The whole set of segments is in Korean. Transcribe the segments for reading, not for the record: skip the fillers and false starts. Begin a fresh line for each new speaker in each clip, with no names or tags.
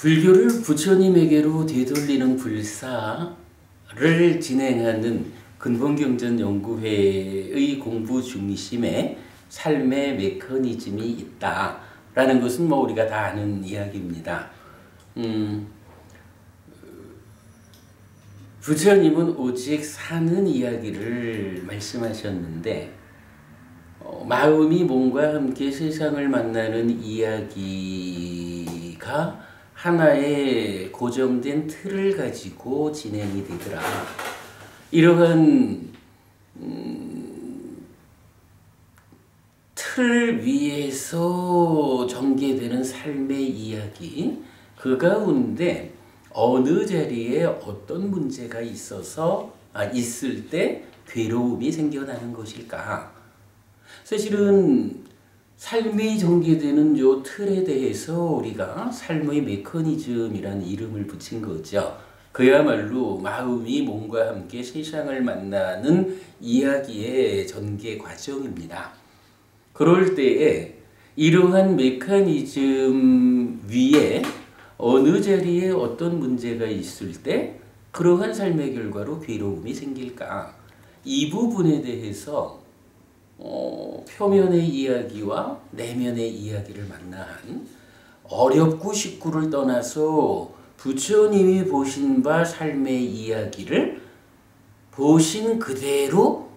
불교를 부처님에게로 되돌리는 불사를 진행하는 근본경전연구회의 공부 중심에 삶의 메커니즘이 있다라는 것은 우리가 다 아는 이야기입니다. 부처님은 오직 사는 이야기를 말씀하셨는데 마음이 몸과 함께 세상을 만나는 이야기가 하나의 고정된 틀을 가지고 진행이 되더라. 이러한 틀 위에서 전개되는 삶의 이야기, 그 가운데 어느 자리에 어떤 문제가 있을 때 괴로움이 생겨나는 것일까? 사실은 삶이 전개되는 요 틀에 대해서 우리가 삶의 메커니즘이라는 이름을 붙인 거죠. 그야말로 마음이 몸과 함께 세상을 만나는 이야기의 전개 과정입니다. 그럴 때에 이러한 메커니즘 위에 어느 자리에 어떤 문제가 있을 때 그러한 삶의 결과로 괴로움이 생길까? 이 부분에 대해서 표면의 이야기와 내면의 이야기를 만나한 어렵고 쉽고를 떠나서 부처님이 보신 바 삶의 이야기를 보신 그대로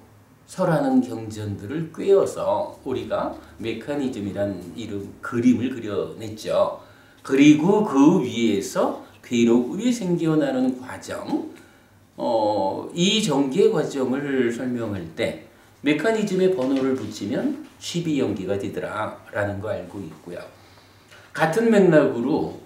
설하는 경전들을 꿰어서 우리가 메커니즘이란 그림을 그려냈죠. 그리고 그 위에서 괴로움이 생겨나는 과정, 이 전개 과정을 설명할 때 메커니즘에 번호를 붙이면 12연기가 되더라 라는 거 알고 있고요. 같은 맥락으로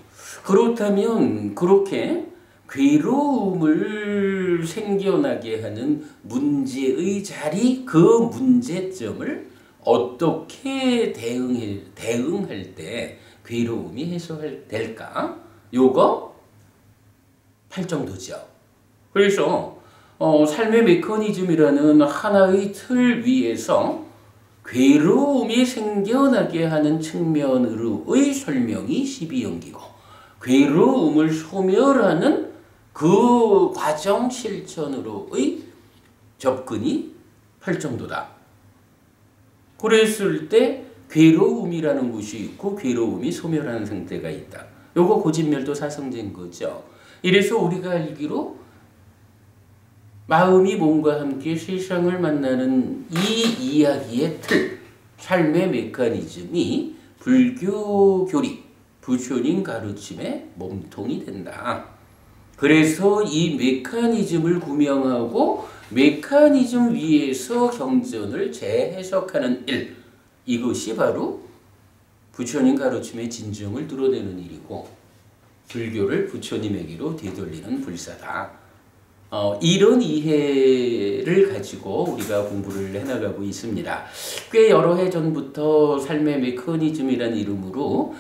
그렇다면 그렇게 괴로움을 생겨나게 하는 문제의 자리, 그 문제점을 어떻게 대응할 때 괴로움이 해소될까? 요거 팔정도죠. 그래서 삶의 메커니즘이라는 하나의 틀 위에서 괴로움이 생겨나게 하는 측면으로의 설명이 12연기고 괴로움을 소멸하는 그 과정 실천으로의 접근이 팔정도다. 그랬을 때 괴로움이라는 것이 있고 괴로움이 소멸하는 상태가 있다. 요거 고진멸도 사성제인 거죠. 이래서 우리가 알기로 마음이 몸과 함께 세상을 만나는 이 이야기의 틀, 삶의 메커니즘이 불교 교리, 부처님 가르침의 몸통이 된다. 그래서 이 메커니즘을 구명하고 메커니즘 위에서 경전을 재해석하는 일, 이것이 바로 부처님 가르침의 진정을 드러내는 일이고 불교를 부처님에게로 되돌리는 불사다. 이런 이해를 가지고 우리가 공부를 해나가고 있습니다. 꽤 여러 해 전부터 삶의 메커니즘이라는 이름으로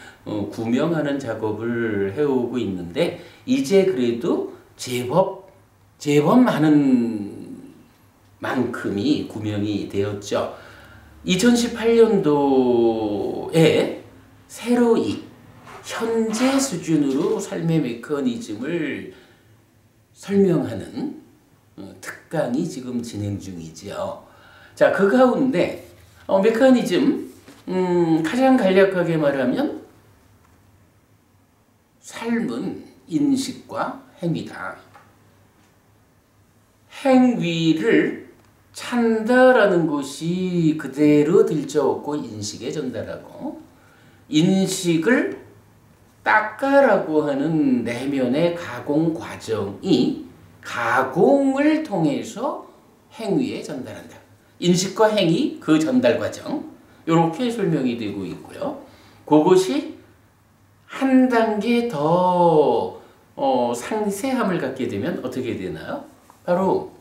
구명하는 작업을 해오고 있는데 이제 그래도 제법 많은 만큼이 구명이 되었죠. 2018년도에 새로이 현재 수준으로 삶의 메커니즘을 설명하는 특강이 지금 진행 중이죠. 자, 그 가운데 메커니즘 가장 간략하게 말하면 삶은 인식과 행위다. 행위를 찬다라는 것이 그대로 들쳐오고 인식에 전달하고 인식을 닦아라고 하는 내면의 가공 과정이 가공을 통해서 행위에 전달한다. 인식과 행위, 그 전달 과정 이렇게 설명이 되고 있고요. 그것이 한 단계 더 상세함을 갖게 되면 어떻게 되나요? 바로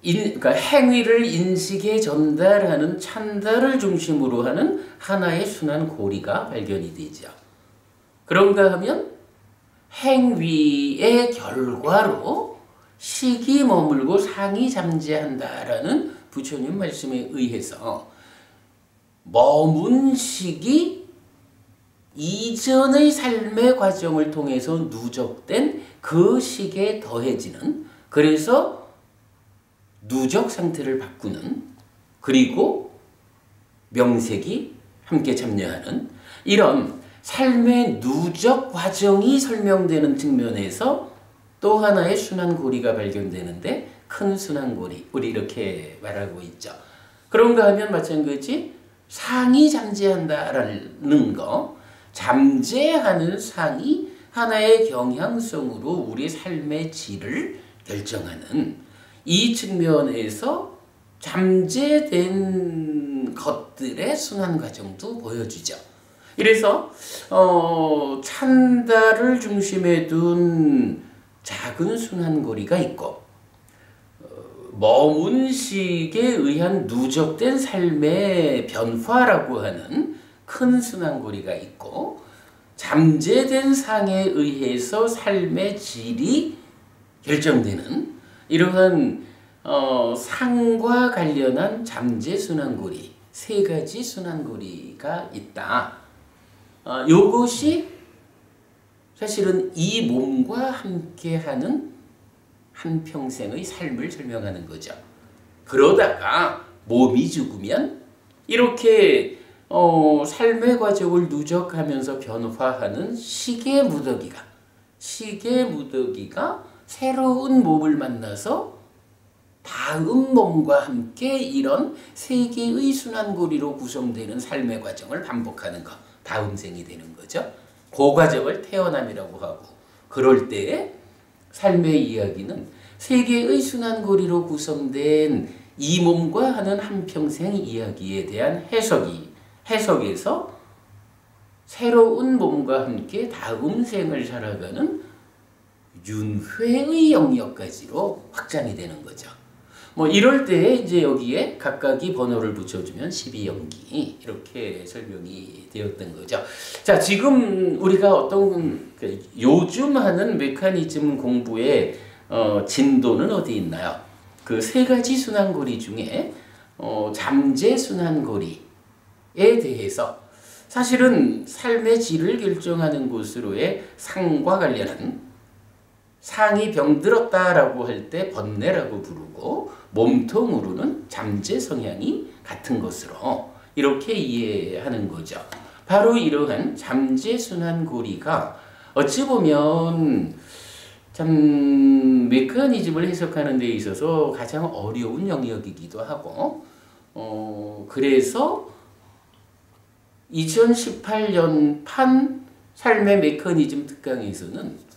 그러니까 행위를 인식에 전달하는 찬달을 중심으로 하는 하나의 순환 고리가 발견이 되죠. 그런가 하면 행위의 결과로 식이 머물고 상이 잠재한다라는 부처님 말씀에 의해서 머문 식이 이전의 삶의 과정을 통해서 누적된 그 식에 더해지는, 그래서 누적 상태를 바꾸는, 그리고 명색이 함께 참여하는 이런 삶의 누적 과정이 설명되는 측면에서 또 하나의 순환고리가 발견되는데, 큰 순환고리, 우리 이렇게 말하고 있죠. 그런가 하면 마찬가지 상이 잠재한다라는 거, 잠재하는 상이 하나의 경향성으로 우리 삶의 질을 결정하는, 이 측면에서 잠재된 것들의 순환 과정도 보여주죠. 이래서 찬다를 중심에 둔 작은 순환고리가 있고, 머문 식에 의한 누적된 삶의 변화라고 하는 큰 순환고리가 있고, 잠재된 상에 의해서 삶의 질이 결정되는 이러한 상과 관련한 잠재 순환고리, 세 가지 순환고리가 있다. 요것이 사실은 이 몸과 함께하는 한평생의 삶을 설명하는 거죠. 그러다가 몸이 죽으면 이렇게 삶의 과정을 누적하면서 변화하는 식의 무더기가 새로운 몸을 만나서 다음 몸과 함께 이런 세 개의 순환고리로 구성되는 삶의 과정을 반복하는 것, 다음 생이 되는 거죠. 그 과정을 태어남이라고 하고, 그럴 때 삶의 이야기는 세 개의 순환고리로 구성된 이 몸과 하는 한평생 이야기에 대한 해석에서 새로운 몸과 함께 다음 생을 살아가는 윤회의 영역까지로 확장이 되는 거죠. 뭐 이럴 때 이제 여기에 각각이 번호를 붙여주면 12연기 이렇게 설명이 되었던 거죠. 자, 지금 우리가 어떤 요즘 하는 메커니즘 공부의 진도는 어디 있나요? 그 세 가지 순환고리 중에 잠재 순환고리에 대해서 사실은 삶의 질을 결정하는 것으로의 상과 관련한, 상이 병들었다라고 할 때 번뇌라고 부르고, 몸통으로는 잠재 성향이 같은 것으로 이렇게 이해하는 거죠. 바로 이러한 잠재 순환고리가 어찌 보면 참 메커니즘을 해석하는 데 있어서 가장 어려운 영역이기도 하고, 그래서 2018년 판 삶의 메커니즘 특강에서는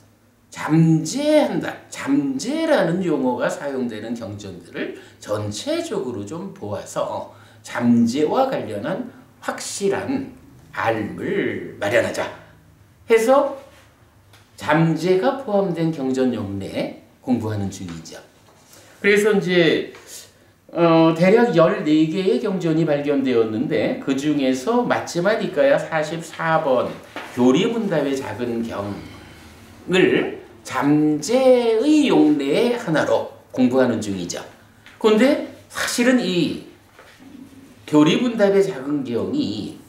잠재한다, 잠재라는 용어가 사용되는 경전들을 전체적으로 좀 보아서 잠재와 관련한 확실한 알을 마련하자 해서 잠재가 포함된 경전 영내에 공부하는 중이죠. 그래서 이제 대략 14개의 경전이 발견되었는데, 그 중에서 마치마니까야 44번 교리문답의 작은 경을 잠재의 용례의 하나로 공부하는 중이죠. 그런데 사실은 이 교리문답의 작은 경이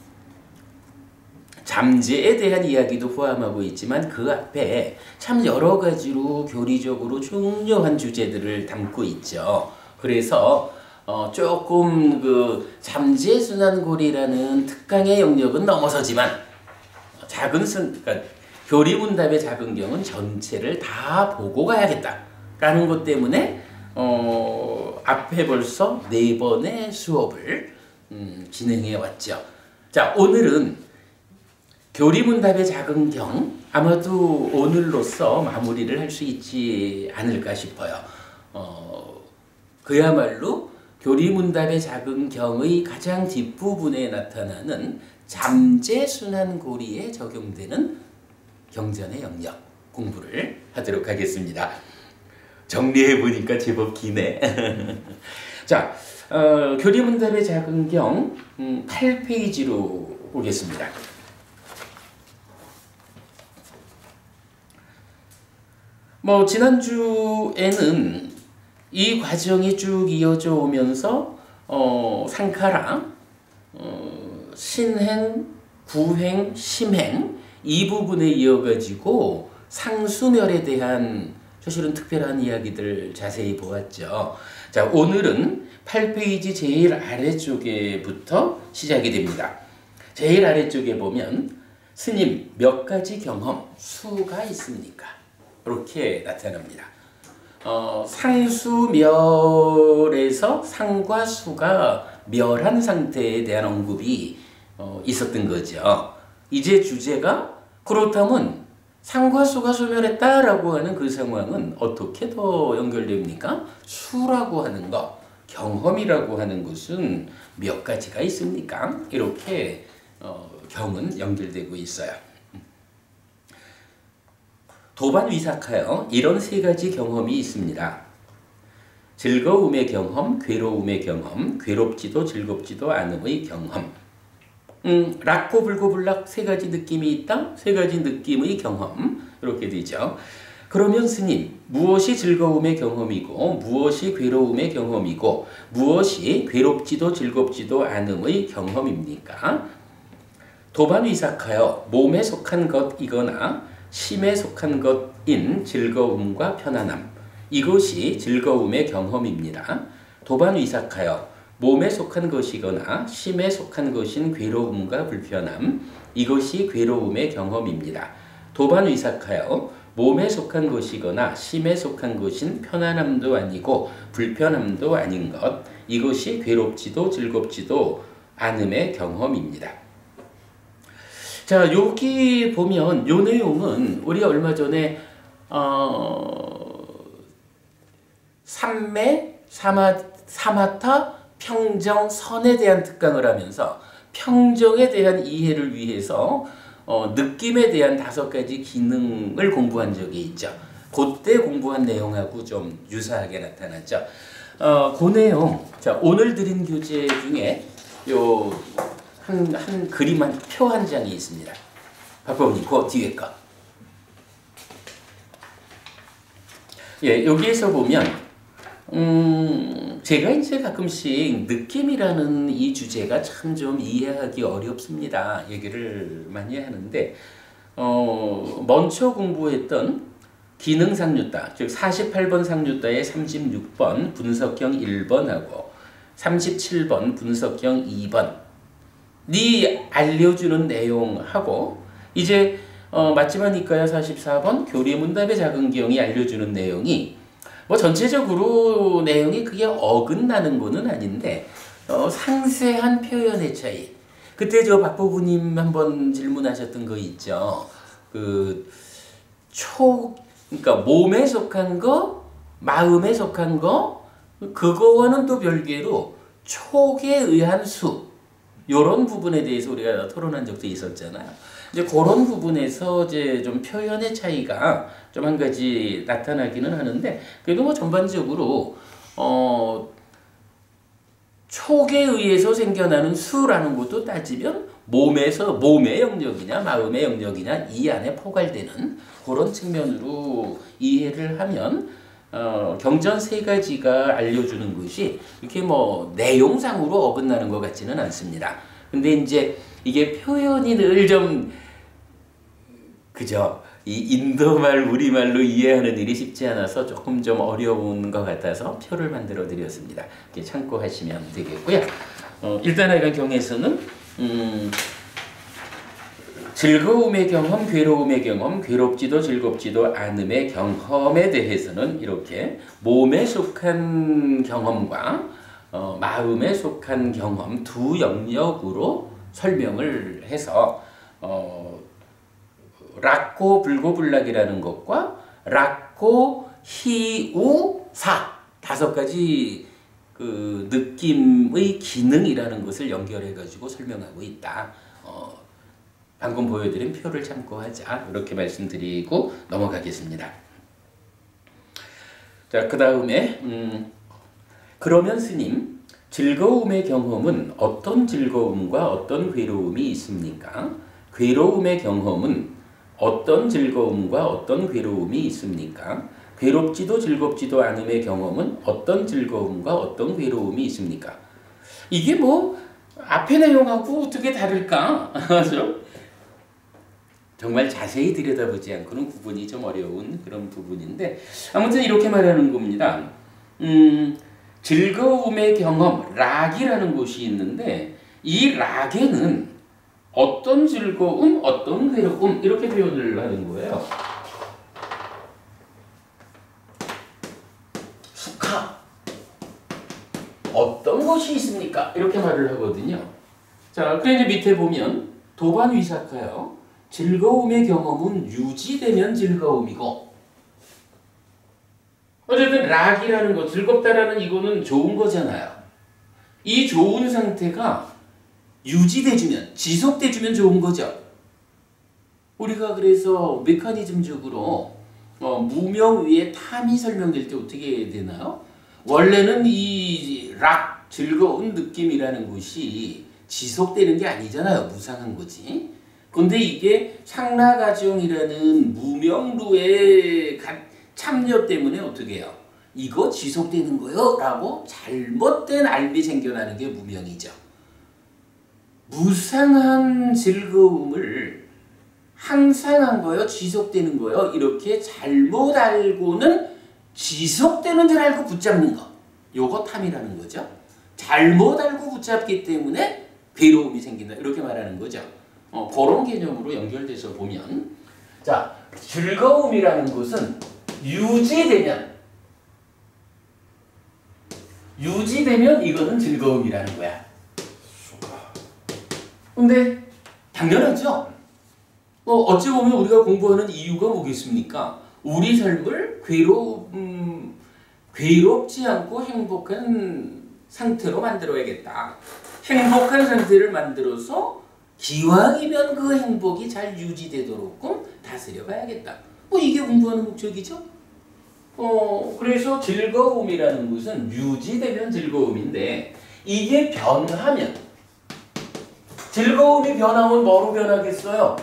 잠재에 대한 이야기도 포함하고 있지만 그 앞에 참 여러 가지로 교리적으로 중요한 주제들을 담고 있죠. 그래서 조금 그 잠재순환고리라는 특강의 영역은 넘어서지만 그러니까 교리문답의 작은 경은 전체를 다 보고 가야겠다라는 것 때문에 앞에 벌써 4번의 수업을 진행해 왔죠. 자, 오늘은 교리문답의 작은 경, 아마도 오늘로써 마무리를 할 수 있지 않을까 싶어요. 그야말로 교리문답의 작은 경의 가장 뒷부분에 나타나는 잠재순환고리에 적용되는 경전의 영역 공부를 하도록 하겠습니다. 정리해보니까 제법 기네. 자, 교리문답의 작은 경 8페이지로 보겠습니다. 지난주에는 이 과정이 쭉 이어져 오면서 상카라, 신행, 구행, 심행 이 부분에 이어가지고 상수멸에 대한 사실은 특별한 이야기들 자세히 보았죠. 자, 오늘은 8페이지 제일 아래쪽에부터 시작이 됩니다. 제일 아래쪽에 보면 스님 몇 가지 경험 수가 있습니까? 이렇게 나타납니다. 상수멸에서 상과 수가 멸한 상태에 대한 언급이 있었던 거죠. 이제 주제가 그렇다면 상과 수가 소멸했다라고 하는 그 상황은 어떻게 더 연결됩니까? 수라고 하는 것, 경험이라고 하는 것은 몇 가지가 있습니까? 이렇게 경은 연결되고 있어요. 도반위삭하여 이런 세 가지 경험이 있습니다. 즐거움의 경험, 괴로움의 경험, 괴롭지도 즐겁지도 않음의 경험. 락고 불고불락 세 가지 느낌이 있다. 세 가지 느낌의 경험. 이렇게 되죠. 그러면 스님, 무엇이 즐거움의 경험이고 무엇이 괴로움의 경험이고 무엇이 괴롭지도 즐겁지도 않음의 경험입니까? 도반위삭하여 몸에 속한 것이거나 심에 속한 것인 즐거움과 편안함. 이것이 즐거움의 경험입니다. 도반위삭하여 몸에 속한 것이거나 심에 속한 것인 괴로움과 불편함. 이것이 괴로움의 경험입니다. 도반위삭하여 몸에 속한 것이거나 심에 속한 것인 편안함도 아니고 불편함도 아닌 것. 이것이 괴롭지도 즐겁지도 않음의 경험입니다. 자, 여기 보면 요 내용은 우리 얼마 전에 삼매, 사마타, 평정, 선에 대한 특강을 하면서 평정에 대한 이해를 위해서 느낌에 대한 5가지 기능을 공부한 적이 있죠. 그때 공부한 내용하고 좀 유사하게 나타났죠. 그 내용, 자, 오늘 드린 교재 중에 한 그림 표 한 장이 있습니다. 박보님, 그 뒤에 거. 예, 여기에서 보면 제가 이제 가끔씩 느낌이라는 이 주제가 참 좀 이해하기 어렵습니다. 얘기를 많이 하는데 먼저 공부했던 기능상류따, 즉 48번 상류따의 36번 분석형 1번하고 37번 분석형 2번 이 알려주는 내용하고 이제 맞지마니까야 44번 교리문답의 작은 기형이 알려주는 내용이 뭐 전체적으로 내용이 그게 어긋나는 거는 아닌데 상세한 표현의 차이. 그때 저 박보부님 한번 질문하셨던 거 있죠. 그러니까 몸에 속한 거, 마음에 속한 거, 그거와는 또 별개로 촉에 의한 수. 요런 부분에 대해서 우리가 토론한 적도 있었잖아요. 이제 그런 부분에서 이제 좀 표현의 차이가 좀 한 가지 나타나기는 하는데, 그래도 뭐 전반적으로, 촉에 의해서 생겨나는 수라는 것도 따지면 몸의 영역이냐, 마음의 영역이냐, 이 안에 포괄되는 그런 측면으로 이해를 하면, 경전 3가지가 알려주는 것이 이렇게 뭐 내용상으로 어긋나는 것 같지는 않습니다. 근데 이제 이게 표현이 늘 좀 그죠? 이 인도말, 우리말로 이해하는 일이 쉽지 않아서 조금 좀 어려운 것 같아서 표를 만들어 드렸습니다. 이렇게 참고하시면 되겠고요. 일단 하여간 경에서는 즐거움의 경험, 괴로움의 경험, 괴롭지도 즐겁지도 않음의 경험에 대해서는 이렇게 몸에 속한 경험과 마음에 속한 경험 두 영역으로 설명을 해서 락고 불고불락이라는 것과 락고 희우사 5가지 그 느낌의 기능이라는 것을 연결해 가지고 설명하고 있다. 방금 보여드린 표를 참고하자. 이렇게 말씀드리고 넘어가겠습니다. 자, 그 다음에 그러면 스님, 즐거움의 경험은 어떤 즐거움과 어떤 괴로움이 있습니까? 괴로움의 경험은 어떤 즐거움과 어떤 괴로움이 있습니까? 괴롭지도 즐겁지도 않음의 경험은 어떤 즐거움과 어떤 괴로움이 있습니까? 이게 뭐 앞의 내용하고 어떻게 다를까? 정말 자세히 들여다보지 않고는 구분이 좀 어려운 그런 부분인데 아무튼 이렇게 말하는 겁니다. 즐거움의 경험, 락이라는 곳이 있는데 이 락에는 어떤 즐거움, 어떤 괴로움 이렇게 표현을 하는 거예요. 수카 어떤 것이 있습니까? 이렇게 말을 하거든요. 자, 그래 이제 밑에 보면 도반 위사카요. 즐거움의 경험은 유지되면 즐거움이고 어쨌든 락이라는 거, 즐겁다라는 이거는 좋은 거잖아요. 이 좋은 상태가 유지돼주면, 지속돼주면 좋은 거죠. 우리가 그래서 메커니즘적으로 무명 위에 탐이 설명될 때 어떻게 되나요? 원래는 이 락, 즐거운 느낌이라는 것이 지속되는 게 아니잖아요. 무상한 거지. 근데 이게 상라가정이라는 무명루의 참여 때문에 어떻게 해요? 이거 지속되는 거요? 라고 잘못된 알미 생겨나는 게 무명이죠. 무상한 즐거움을 항상한 거요? 지속되는 거요? 이렇게 잘못 알고는 지속되는 줄 알고 붙잡는 거. 요거 탐이라는 거죠. 잘못 알고 붙잡기 때문에 괴로움이 생긴다. 이렇게 말하는 거죠. 그런 개념으로 연결돼서 보면 자, 즐거움이라는 것은 유지되면 이거는 즐거움이라는 거야. 근데 당연하죠. 어찌 보면 우리가 공부하는 이유가 뭐겠습니까? 우리 삶을 괴롭지 않고 행복한 상태로 만들어야겠다. 행복한 상태를 만들어서 기왕이면 그 행복이 잘 유지되도록 다스려 가야겠다. 이게 공부하는 목적이죠. 그래서 즐거움이라는 것은 유지되면 즐거움인데 이게 변하면 즐거움이 변하면 뭐로 변하겠어요?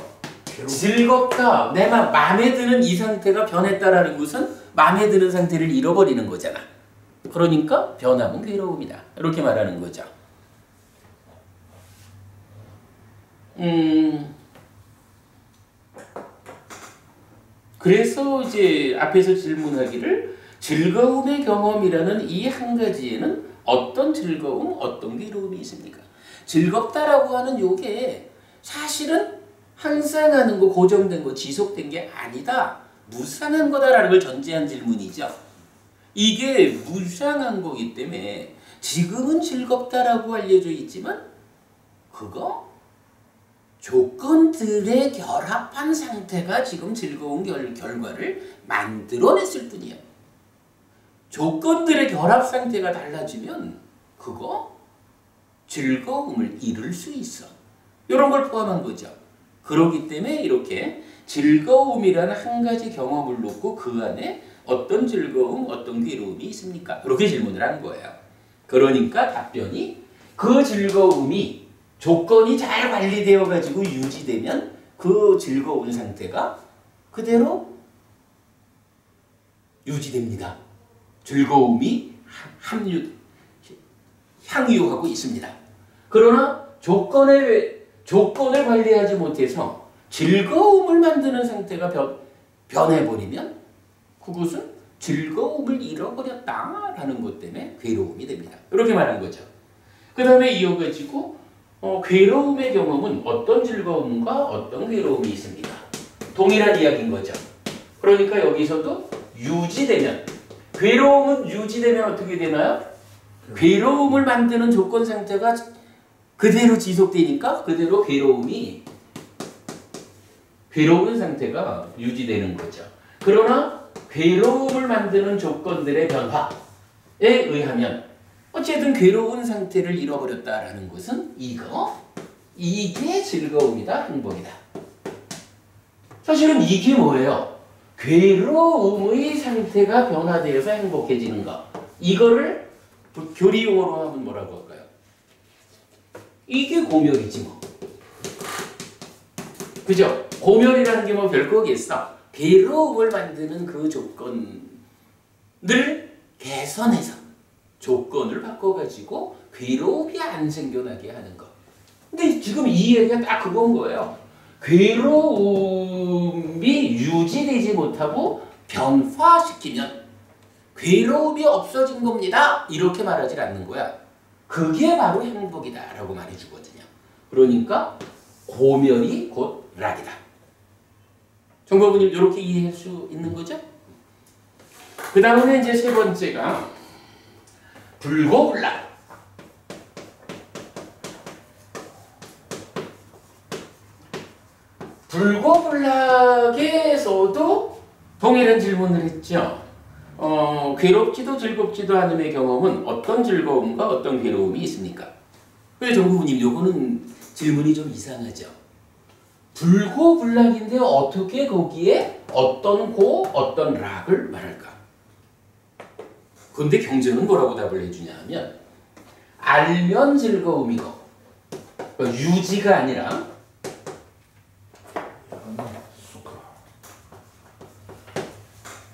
즐겁다. 내 마음에 드는 이 상태가 변했다라는 것은 마음에 드는 상태를 잃어버리는 거잖아. 그러니까 변하면 괴로움이다. 이렇게 말하는 거죠. 그래서 이제 앞에서 질문하기를 즐거움의 경험이라는 이 한 가지에는 어떤 즐거움, 어떤 괴로움이 있습니까? 즐겁다라고 하는 요게 사실은 항상 하는 거, 고정된 거, 지속된 게 아니다. 무상한 거다라는 걸 전제한 질문이죠. 이게 무상한 거기 때문에 지금은 즐겁다라고 알려져 있지만 그거 조건들의 결합한 상태가 지금 즐거운 결과를 만들어냈을 뿐이에요. 조건들의 결합 상태가 달라지면 그거 즐거움을 잃을 수 있어. 이런 걸 포함한 거죠. 그렇기 때문에 이렇게 즐거움이라는 한 가지 경험을 놓고 그 안에 어떤 즐거움, 어떤 괴로움이 있습니까? 이렇게 질문을 한 거예요. 그러니까 답변이 그 즐거움이 조건이 잘 관리되어 가지고 유지되면 그 즐거운 상태가 그대로 유지됩니다. 즐거움이 향유하고 있습니다. 그러나 조건을 관리하지 못해서 즐거움을 만드는 상태가 변해버리면 그것은 즐거움을 잃어버렸다라는 것 때문에 괴로움이 됩니다. 이렇게 말한 거죠. 그 다음에 이어가지고 괴로움의 경험은 어떤 즐거움과 어떤 괴로움이 있습니까? 동일한 이야기인 거죠. 그러니까 여기서도 유지되면 괴로움은 유지되면 어떻게 되나요? 괴로움을 만드는 조건 상태가 그대로 지속되니까 그대로 괴로운 상태가 유지되는 거죠. 그러나 괴로움을 만드는 조건들의 변화에 의하면 어쨌든 괴로운 상태를 잃어버렸다라는 것은 이게 즐거움이다, 행복이다. 사실은 이게 뭐예요? 괴로움의 상태가 변화되어서 행복해지는 거. 이거를 교리용어로 하면 뭐라고 할까요? 이게 고멸이지 뭐. 그죠? 고멸이라는 게 뭐 별거겠어. 괴로움을 만드는 그 조건을 개선해서 조건을 바꿔가지고 괴로움이 안 생겨나게 하는 거. 근데 지금 이 얘기가 딱 그건 거예요. 괴로움이 유지되지 못하고 변화시키면 괴로움이 없어진 겁니다. 이렇게 말하지 않는 거야. 그게 바로 행복이다 라고 말해주거든요. 그러니까 고멸이 곧 락이다. 정법부님 이렇게 이해할 수 있는 거죠? 그 다음에 이제 세 번째가 불고불락. 불고불락에서도 동일한 질문을 했죠. 괴롭지도 즐겁지도 않음의 경험은 어떤 즐거움과 어떤 괴로움이 있습니까? 그래 정부님 요거는 질문이 좀 이상하죠. 불고불락인데 어떻게 거기에 어떤 고 어떤 락을 말할까? 근데 경전은 뭐라고 답을 해주냐 하면 알면 즐거움이고 유지가 아니라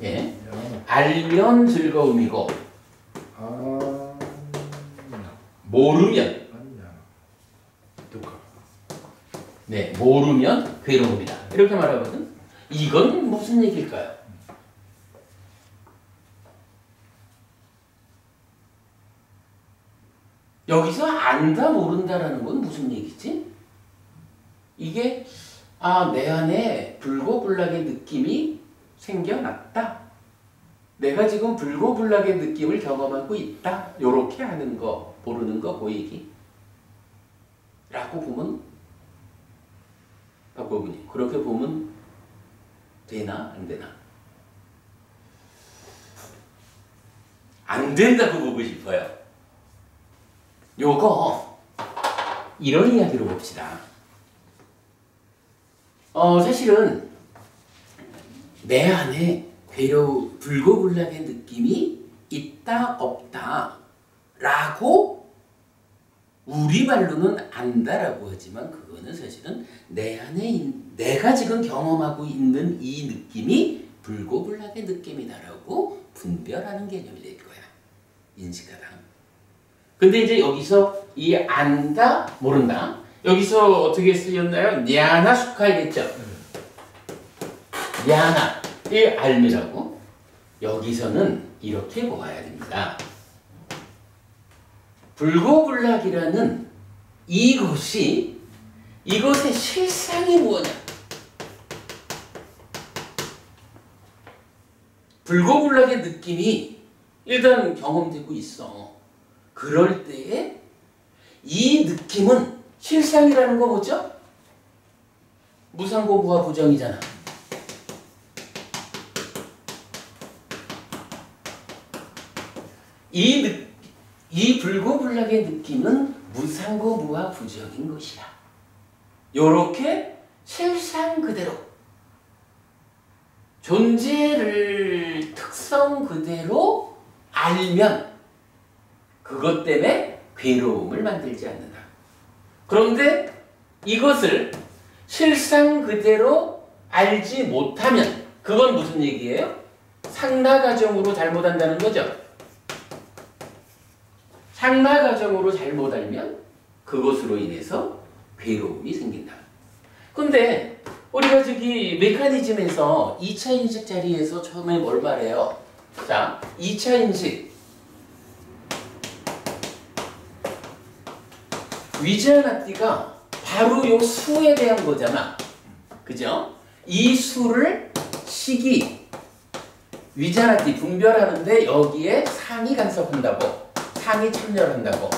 예, 알면 즐거움이고 모르면 네, 모르면 괴로움이다. 이렇게 말하거든. 이건 무슨 얘기일까요? 여기서 안다 모른다라는 건 무슨 얘기지? 이게 내 안에 불고불락의 느낌이 생겨났다. 내가 지금 불고불락의 느낌을 경험하고 있다. 요렇게 하는 거, 모르는 거, 그 얘기. 라고 보면 박보부님 그렇게 보면 되나? 안 되나? 안 된다고 보고 싶어요. 요거 이런 이야기로 봅시다. 사실은 내 안에 불고불락의 느낌이 있다 없다 라고 우리말로는 안다라고 하지만 그거는 사실은 내 안에 내가 지금 경험하고 있는 이 느낌이 불고불락의 느낌이다라고 분별하는 개념이 될 거야. 인식하다. 근데 이제 여기서 이 안다 모른다 여기서 어떻게 쓰였나요? 냐나 수카이겠죠. 냐나 이 알미라고 여기서는 이렇게 보아야 됩니다. 불고불락이라는 이것의 실상이 뭐냐? 불고불락의 느낌이 일단 경험되고 있어. 그럴 때에 이 느낌은 실상이라는 거 뭐죠? 무상고부와 부정이잖아. 이 불고불락의 느낌은 무상고부와 부정인 것이야. 요렇게 실상 그대로 존재를 특성 그대로 알면 그것 때문에 괴로움을 만들지 않는다. 그런데 이것을 실상 그대로 알지 못하면 그건 무슨 얘기예요? 상나가정으로 잘못한다는 거죠. 상나가정으로 잘못 알면 그것으로 인해서 괴로움이 생긴다. 근데 우리가 저기 메커니즘에서 2차 인식 자리에서 처음에 뭘 말해요? 자, 2차 인식 위자나띠가 바로 요 수에 대한 거잖아. 그죠? 이 수를 식이 위자나띠 분별하는데 여기에 상이 간섭한다고. 상이 참여를 한다고.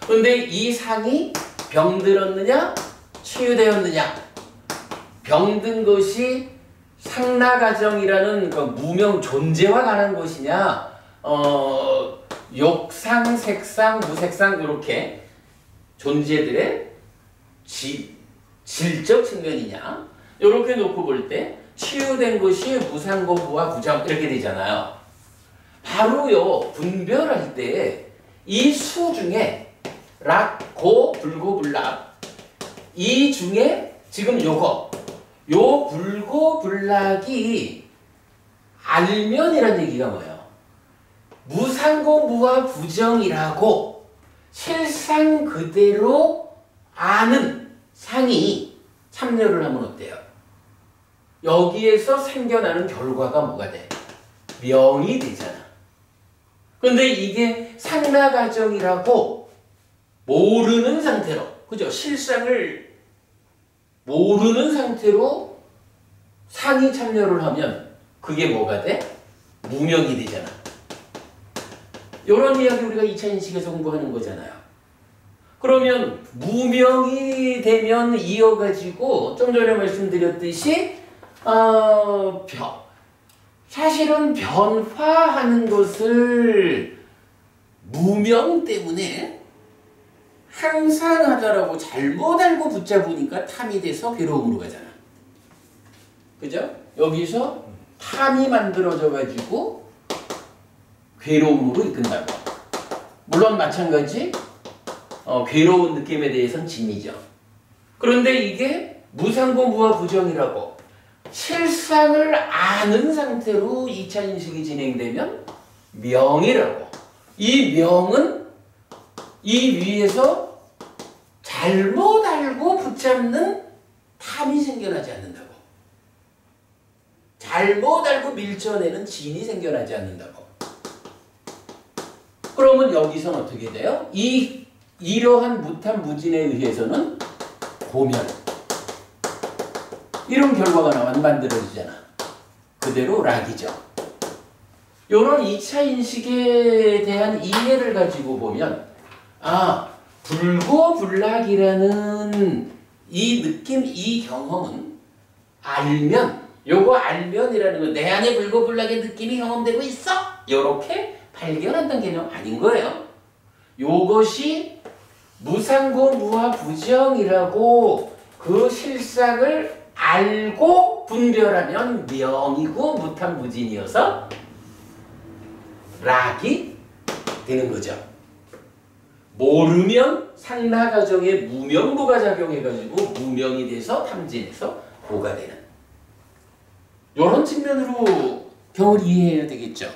그런데 이 상이 병들었느냐? 치유되었느냐? 병든 것이 상나가정이라는 그 무명 존재와 관한 것이냐? 욕상, 색상, 무색상 이렇게 존재들의 질적 측면이냐? 이렇게 놓고 볼 때 치유된 것이 무상고부와 부정 이렇게 되잖아요. 바로요 분별할 때 이 수 중에 락, 고, 불고불락 이 중에 지금 요 불고불락이 알면이라는 얘기가 뭐예요? 무상고부와 부정이라고 실상 그대로 아는 상이 참여를 하면 어때요? 여기에서 생겨나는 결과가 뭐가 돼? 명이 되잖아. 그런데 이게 상나가정이라고 모르는 상태로, 그죠? 실상을 모르는 상태로 상이 참여를 하면 그게 뭐가 돼? 무명이 되잖아. 이런 이야기 우리가 2차 인식에서 공부하는 거잖아요. 그러면 무명이 되면 이어가지고 좀 전에 말씀드렸듯이 사실은 변화하는 것을 무명 때문에 항상 하더라고 잘못 알고 붙잡으니까 탐이 돼서 괴로움으로 가잖아. 그죠? 여기서 탐이 만들어져 가지고 괴로움으로 이끈다고. 물론 마찬가지 괴로운 느낌에 대해서는 진이죠. 그런데 이게 무상고 무화 부정이라고 실상을 아는 상태로 2차 인식이 진행되면 명이라고. 이 명은 이 위에서 잘못 알고 붙잡는 탐이 생겨나지 않는다고. 잘못 알고 밀쳐내는 진이 생겨나지 않는다고. 그러면 여기서는 어떻게 돼요? 이러한 무탐 무진에 의해서는 고면 이런 결과가 만들어지잖아. 그대로 락이죠. 이런 2차 인식에 대한 이해를 가지고 보면 불고불락이라는 이 느낌, 이 경험은 요거 알면이라는 건 내 안에 불고불락의 느낌이 경험되고 있어! 요렇게 발견한다는 개념 아닌 거예요. 요것이 무상고 무화 부정이라고 그 실상을 알고 분별하면 명이고 무탐무진이어서 락이 되는 거죠. 모르면 상나가정에 무명부가 작용해가지고 무명이 돼서 탐진해서 고가 되는 이런 측면으로 경을 이해해야 되겠죠.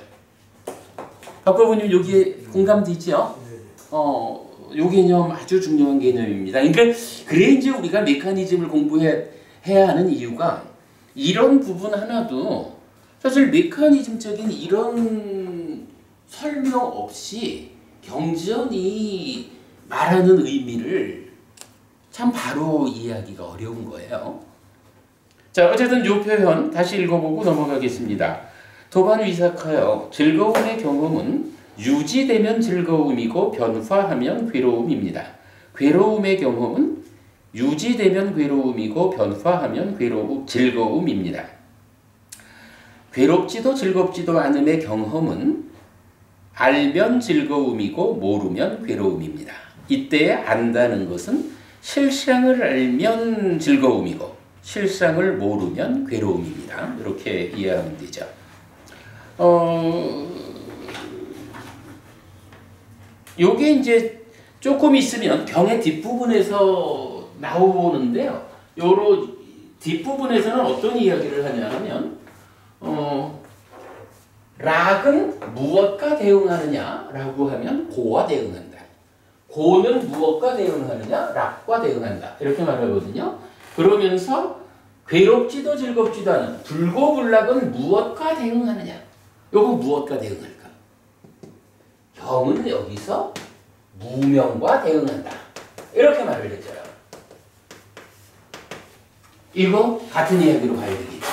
박과부님 여기에 공감되죠? 요 개념 아주 중요한 개념입니다. 그러니까 그래 이제 우리가 메커니즘을 공부해야 하는 이유가 이런 부분 하나도 사실 메커니즘적인 이런 설명 없이 경전이 말하는 의미를 참 바로 이해하기가 어려운 거예요. 자, 어쨌든 요 표현 다시 읽어보고 넘어가겠습니다. 도반위사카여 즐거움의 경험은 유지되면 즐거움이고 변화하면 괴로움입니다. 괴로움의 경험은 유지되면 괴로움이고 변화하면 즐거움입니다. 괴롭지도 즐겁지도 않음의 경험은 알면 즐거움이고 모르면 괴로움입니다. 이때 안다는 것은 실상을 알면 즐거움이고 실상을 모르면 괴로움입니다. 이렇게 이해하면 되죠. 요게 이제 조금 있으면 경의 뒷부분에서 나오는데요. 요로 뒷부분에서는 어떤 이야기를 하냐 하면 락은 무엇과 대응하느냐라고 하면 고와 대응한다. 고는 무엇과 대응하느냐? 락과 대응한다. 이렇게 말하거든요. 그러면서 괴롭지도 즐겁지도 않은 불고불락은 무엇과 대응하느냐? 요거 무엇과 대응할까? 경은 여기서 무명과 대응한다. 이렇게 말을 해줘요. 이거 같은 이야기로 가야 되겠죠.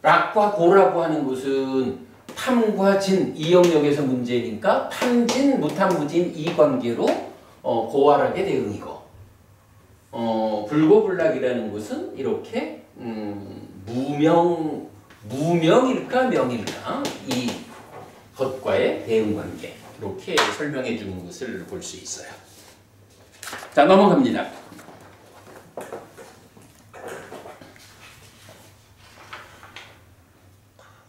락과 고라고 하는 것은 탐과 진, 이 영역에서 문제니까 탐진, 무탐무진 이 관계로 고와 락의 대응이고 불고불락이라는 것은 이렇게 무명일까 명일까 이 것과의 대응 관계 이렇게 설명해 주는 것을 볼 수 있어요. 자, 넘어갑니다.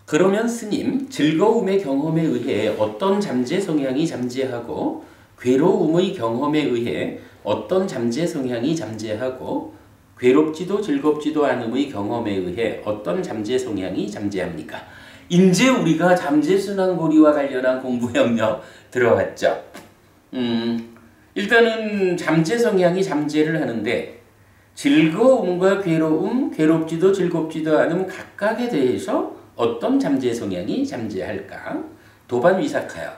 그러면 스님, 즐거움의 경험에 의해 어떤 잠재 성향이 잠재하고 괴로움의 경험에 의해 어떤 잠재 성향이 잠재하고 괴롭지도 즐겁지도 않음의 경험에 의해 어떤 잠재 성향이 잠재합니까? 이제 우리가 잠재순환고리와 관련한 공부 영역 들어왔죠. 일단은 잠재 성향이 잠재를 하는데 즐거움과 괴로움, 괴롭지도 즐겁지도 않음 각각에 대해서 어떤 잠재 성향이 잠재할까? 도반 위삭하여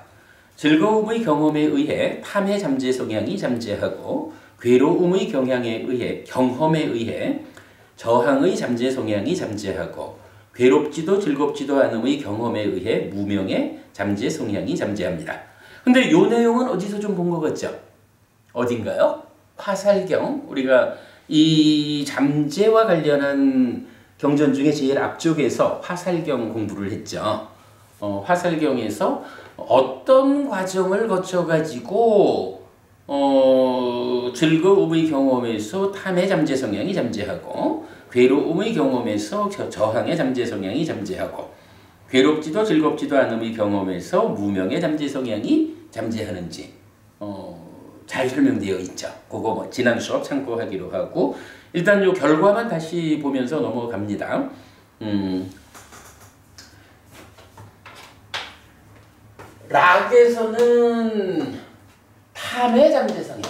즐거움의 경험에 의해 탐의 잠재 성향이 잠재하고 괴로움의 경험에 의해 저항의 잠재 성향이 잠재하고 괴롭지도 즐겁지도 않음의 경험에 의해 무명의 잠재 성향이 잠재합니다. 근데 요 내용은 어디서 좀 본 것 같죠? 어딘가요? 화살경. 우리가 이 잠재와 관련한 경전 중에 제일 앞쪽에서 화살경 공부를 했죠. 화살경에서 어떤 과정을 거쳐가지고 즐거움의 경험에서 탐의 잠재 성향이 잠재하고 괴로움의 경험에서 저항의 잠재 성향이 잠재하고 괴롭지도 즐겁지도 않음의 경험에서 무명의 잠재 성향이 잠재하는지 잘 설명되어 있죠. 그거 뭐 지난 수업 참고하기로 하고 일단 요 결과만 다시 보면서 넘어갑니다. 락에서는 탐의 잠재 성향.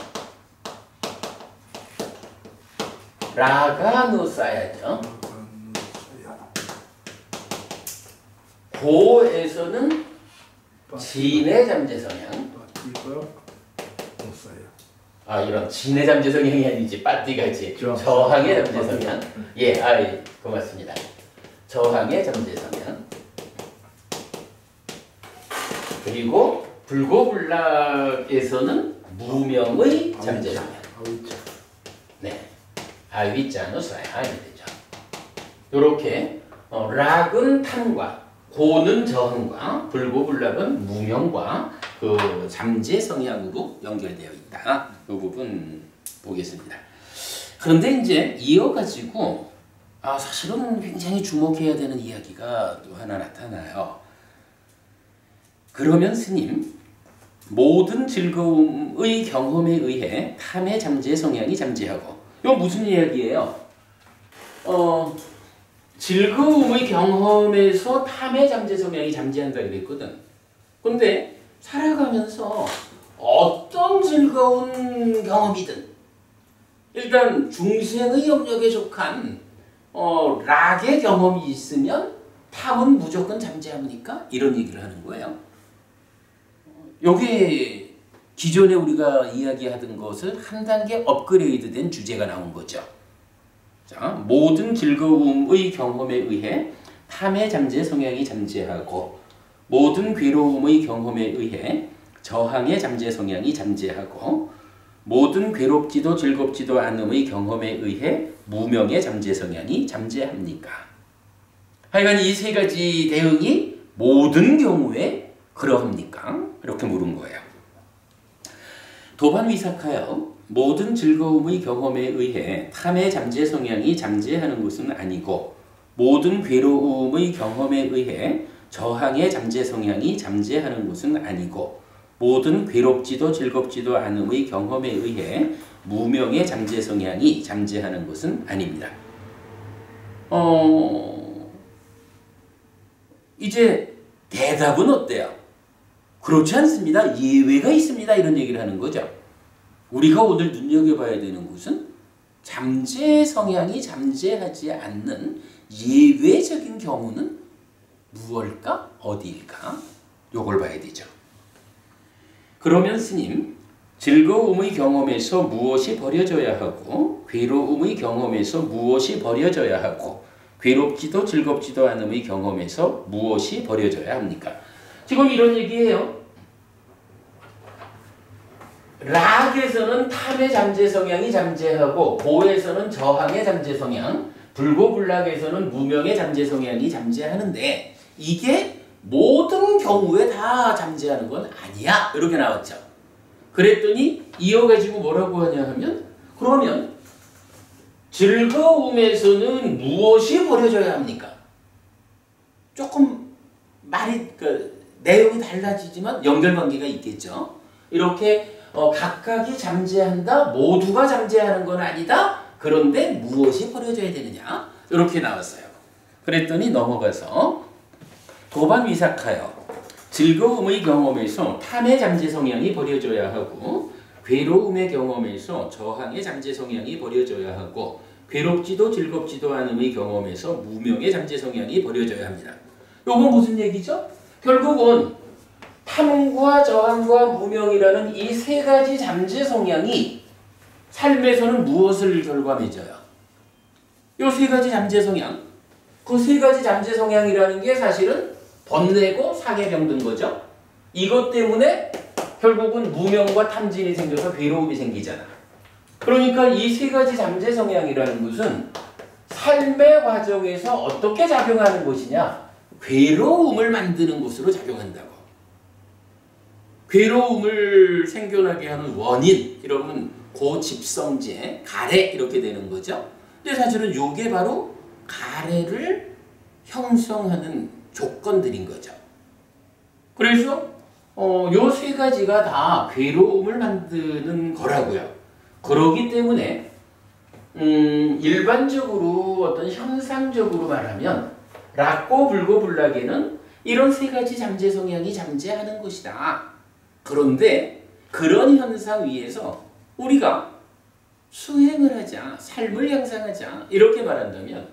라가 놓싸야죠. 고에서는 진의 잠재 성향. 이런 진의 잠재 성향이 아니지 빠띠같이 저항의 잠재 성향. 예, 고맙습니다. 저항의 잠재 성향. 그리고 불고불락에서는 무명의 잠재 성향. 네, 아위자노 사야 되죠. 이렇게 락은 탐과 고는 저항과 불고불락은 무명과 그 잠재 성향으로 연결되어 있다. 이 부분 보겠습니다. 그런데 이제 이어가지고 사실은 굉장히 주목해야 되는 이야기가 또 하나 나타나요. 그러면 스님, 모든 즐거움의 경험에 의해 탐의 잠재 성향이 잠재하고 이거 무슨 이야기예요? 즐거움의 경험에서 탐의 잠재 성향이 잠재한다 그랬거든. 근데 살아가면서 어떤 즐거운 경험이든 일단 중생의 영역에 속한 락의 경험이 있으면 탐은 무조건 잠재합니까? 이런 얘기를 하는 거예요. 여기에 기존에 우리가 이야기하던 것을 한 단계 업그레이드된 주제가 나온 거죠. 자, 모든 즐거움의 경험에 의해 탐의 잠재 성향이 잠재하고 모든 괴로움의 경험에 의해 저항의 잠재 성향이 잠재하고 모든 괴롭지도 즐겁지도 않음의 경험에 의해 무명의 잠재 성향이 잠재합니까? 하여간 이 세 가지 대응이 모든 경우에 그러합니까? 이렇게 물은 거예요. 도반 위삭하여 모든 즐거움의 경험에 의해 탐의 잠재 성향이 잠재하는 것은 아니고 모든 괴로움의 경험에 의해 저항의 잠재 성향이 잠재하는 것은 아니고 모든 괴롭지도 즐겁지도 않음의 경험에 의해 무명의 잠재 성향이 잠재하는 것은 아닙니다. 이제 대답은 어때요? 그렇지 않습니다. 예외가 있습니다. 이런 얘기를 하는 거죠. 우리가 오늘 눈여겨봐야 되는 것은 잠재 성향이 잠재하지 않는 예외적인 경우는 무엇일까? 어디일까? 요걸 봐야 되죠. 그러면 스님, 즐거움의 경험에서 무엇이 버려져야 하고 괴로움의 경험에서 무엇이 버려져야 하고 괴롭지도 즐겁지도 않음의 경험에서 무엇이 버려져야 합니까? 지금 이런 얘기예요. 락에서는 탐의 잠재 성향이 잠재하고 고에서는 저항의 잠재 성향, 불고불락에서는 무명의 잠재 성향이 잠재하는데 이게 모든 경우에 다 잠재하는 건 아니야. 이렇게 나왔죠. 그랬더니 이어가지고 뭐라고 하냐 하면 그러면 즐거움에서는 무엇이 버려져야 합니까? 조금 말이 내용이 달라지지만 연결관계가 있겠죠. 이렇게 각각이 잠재한다. 모두가 잠재하는 건 아니다. 그런데 무엇이 버려져야 되느냐? 이렇게 나왔어요. 그랬더니 넘어가서 도반 위삭하여 즐거움의 경험에서 탐의 잠재 성향이 버려져야 하고 괴로움의 경험에서 저항의 잠재 성향이 버려져야 하고 괴롭지도 즐겁지도 않음의 경험에서 무명의 잠재 성향이 버려져야 합니다. 요건 무슨 얘기죠? 결국은 탐과 저항과 무명이라는 이 세 가지 잠재 성향이 삶에서는 무엇을 결과맺어요? 요 세 가지 잠재 성향. 그 세 가지 잠재 성향이라는 게 사실은 번뇌고 사계 병든 거죠. 이것 때문에 결국은 무명과 탐진이 생겨서 괴로움이 생기잖아. 그러니까 이 세 가지 잠재 성향이라는 것은 삶의 과정에서 어떻게 작용하는 것이냐? 괴로움을 만드는 것으로 작용한다고. 괴로움을 생겨나게 하는 원인, 이러면 고집성제, 가래 이렇게 되는 거죠. 근데 사실은 이게 바로 가래를 형성하는 조건들인 거죠. 그래서 요 세 가지가 다 괴로움을 만드는 거라고요. 그러기 때문에 일반적으로 어떤 현상적으로 말하면 락고 불고 불락에는 이런 세 가지 잠재 성향이 잠재하는 것이다. 그런데 그런 현상 위에서 우리가 수행을 하자, 삶을 향상하자 이렇게 말한다면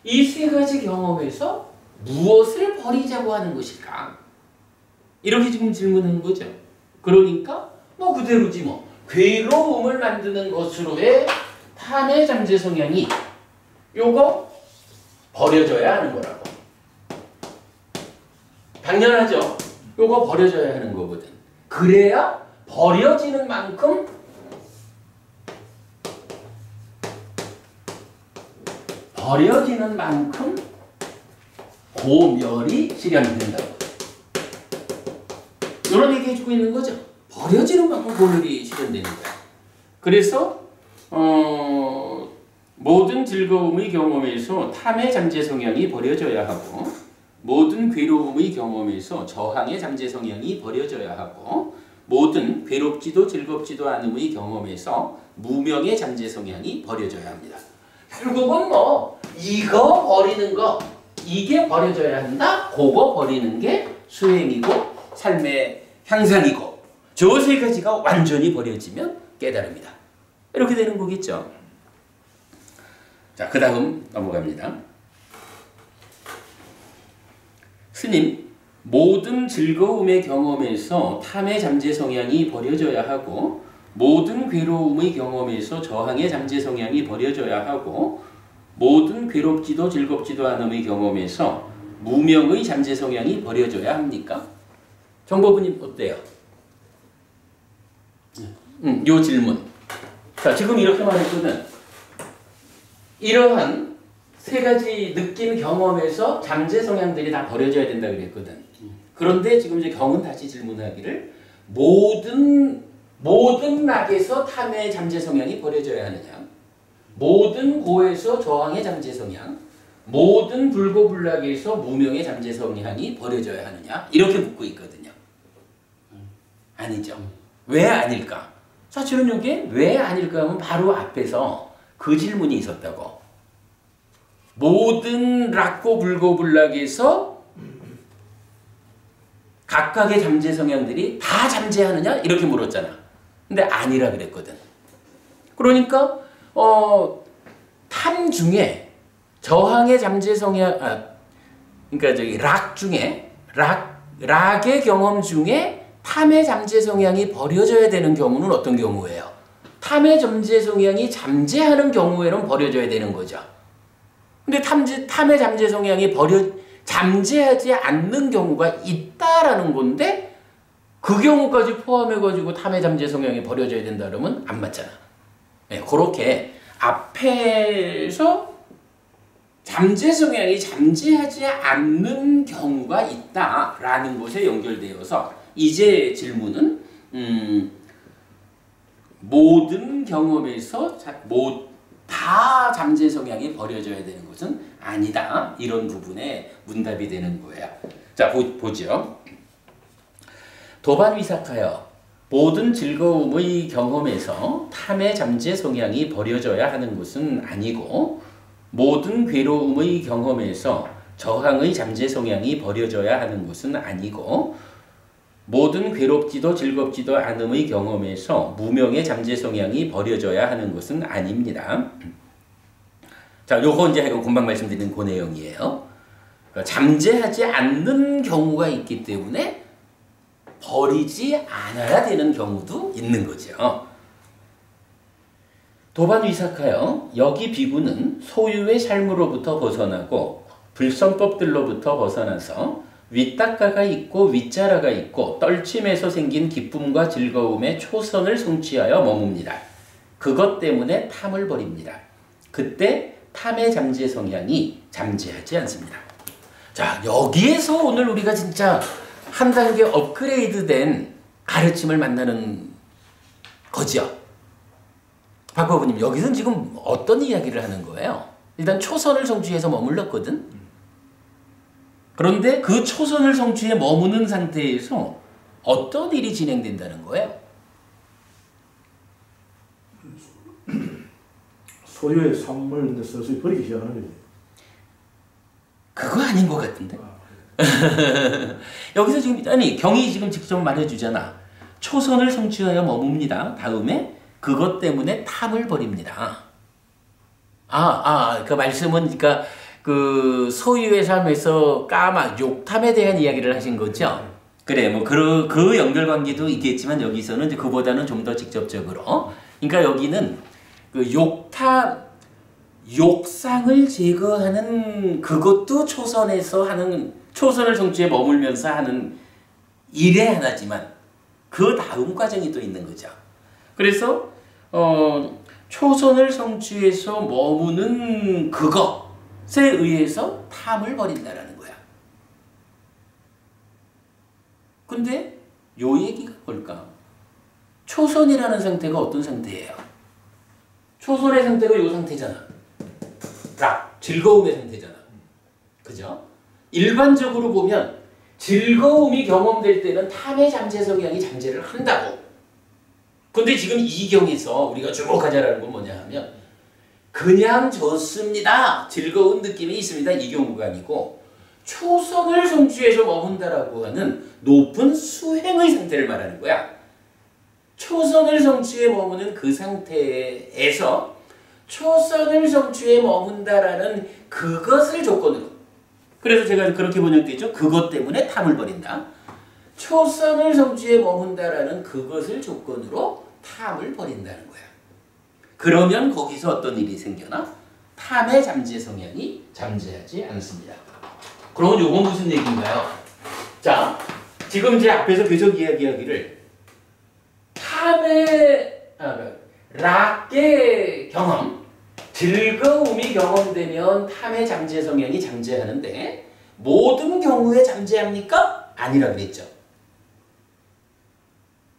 이 세 가지 경험에서 무엇을 버리자고 하는 것일까? 이렇게 지금 질문하는 거죠. 그러니까 뭐 그대로지 뭐. 괴로움을 만드는 것으로의 탐의 잠재 성향이 요거 버려져야 하는 거라고. 당연하죠. 요거 버려져야 하는 거거든. 그래야 버려지는 만큼 고멸이 실현된다고. 이런 얘기 해주고 있는 거죠. 버려지는 만큼 고멸이 실현되는 거야. 그래서 모든 즐거움의 경험에서 탐의 잠재 성향이 버려져야 하고 모든 괴로움의 경험에서 저항의 잠재 성향이 버려져야 하고 모든 괴롭지도 즐겁지도 않음의 경험에서 무명의 잠재 성향이 버려져야 합니다. 결국은 뭐 이거 버리는 거 이게 버려져야 한다. 그거 버리는 게 수행이고 삶의 향상이고 저 세 가지가 완전히 버려지면 깨달음이다. 이렇게 되는 거겠죠. 자, 그 다음 넘어갑니다. 스님, 모든 즐거움의 경험에서 탐의 잠재 성향이 버려져야 하고 모든 괴로움의 경험에서 저항의 잠재 성향이 버려져야 하고 모든 괴롭지도 즐겁지도 않음의 경험에서 무명의 잠재 성향이 버려져야 합니까? 정보부님 어때요? 요 질문. 자, 지금 이렇게 말했거든. 이러한 세 가지 느낌 경험에서 잠재 성향들이 다 버려져야 된다 그랬거든. 그런데 지금 이제 경은 다시 질문하기를 모든 낙에서 탐의 잠재 성향이 버려져야 하느냐? 모든 고에서 저항의 잠재 성향, 모든 불고불락에서 무명의 잠재 성향이 버려져야 하느냐? 이렇게 묻고 있거든요. 아니죠. 왜 아닐까? 사실은 이게 왜 아닐까 하면 바로 앞에서 그 질문이 있었다고. 모든 락고 불고불락에서 각각의 잠재 성향들이 다 잠재하느냐? 이렇게 물었잖아. 근데 아니라 그랬거든. 그러니까 탐 중에 저항의 잠재 성향, 그러니까 저기 락 중에 락의 경험 중에 탐의 잠재 성향이 버려져야 되는 경우는 어떤 경우예요? 탐의 잠재 성향이 잠재하는 경우에는 버려져야 되는 거죠. 근데 탐의 잠재 성향이 잠재하지 않는 경우가 있다라는 건데 그 경우까지 포함해가지고 탐의 잠재 성향이 버려져야 된다 그러면 안 맞잖아. 네, 그렇게 앞에서 잠재 성향이 잠재하지 않는 경우가 있다라는 것에 연결되어서 이제 질문은 모든 경험에서 다 잠재 성향이 버려져야 되는 것은 아니다. 이런 부분에 문답이 되는 거예요. 자, 보죠. 도반위삭하여 모든 즐거움의 경험에서 탐의 잠재 성향이 버려져야 하는 것은 아니고 모든 괴로움의 경험에서 저항의 잠재 성향이 버려져야 하는 것은 아니고 모든 괴롭지도 즐겁지도 않음의 경험에서 무명의 잠재 성향이 버려져야 하는 것은 아닙니다. 자, 요거 이제 금방 말씀드린 그 내용이에요. 잠재하지 않는 경우가 있기 때문에 버리지 않아야 되는 경우도 있는 거죠. 도반위삭하여 여기 비구는 소유의 삶으로부터 벗어나고 불성법들로부터 벗어나서 윗닦아가 있고 윗자라가 있고 떨침에서 생긴 기쁨과 즐거움의 초선을 성취하여 머뭅니다. 그것 때문에 탐을 버립니다. 그때 탐의 잠재 성향이 잠재하지 않습니다. 자, 여기에서 오늘 우리가 진짜 한 단계 업그레이드된 가르침을 만나는 거죠. 박버부님, 여기서는 지금 어떤 이야기를 하는 거예요? 일단 초선을 성취해서 머물렀거든. 그런데 그 초선을 성취해 머무는 상태에서 어떤 일이 진행된다는 거예요?
소유의 삶을 서서히 버리기 시작하는 거지.
그거 아닌 것 같은데. 여기서 지금 아니 경이 지금 직접 말해주잖아. 초선을 성취하여 머뭅니다. 다음에 그것 때문에 탐을 버립니다. 그 말씀은 그러니까 그 소유의 삶에서 욕탐에 대한 이야기를 하신 거죠. 그래, 뭐 그 연결관계도 있겠지만 여기서는 이제 그보다는 좀 더 직접적으로. 그러니까 여기는 그 욕상을 제거하는 그것도 초선에서 하는 초선을 성취해 머물면서 하는 일의 하나지만 그 다음 과정이 또 있는 거죠. 그래서 초선을 성취해서 머무는 그것에 의해서 탐을 버린다라는 거야. 근데 요 얘기가 뭘까? 초선이라는 상태가 어떤 상태예요? 초선의 상태가 요 상태잖아. 즐거움의 상태잖아. 그죠? 일반적으로 보면 즐거움이 경험될 때는 탐의 잠재 성향이 잠재를 한다고. 근데 지금 이 경에서 우리가 주목하자라는 건 뭐냐 하면 그냥 좋습니다. 즐거운 느낌이 있습니다. 이 경우가 아니고 초선을 성취해서 머문다라고 하는 높은 수행의 상태를 말하는 거야. 초선을 성취해 머무는 그 상태에서 초선을 성취해 머문다라는 그것을 조건으로, 그래서 제가 그렇게 번역됐죠. 그것 때문에 탐을 버린다. 초선을 성취해 머문다라는 그것을 조건으로 탐을 버린다는 거야. 그러면 거기서 어떤 일이 생겨나? 탐의 잠재 성향이 잠재하지 않습니다. 그럼 이건 무슨 얘기인가요? 자, 지금 제 앞에서 계속 이야기하기를 락의 경험, 즐거움이 경험되면 탐의 잠재 성향이 잠재하는데 모든 경우에 잠재합니까? 아니라 그랬죠.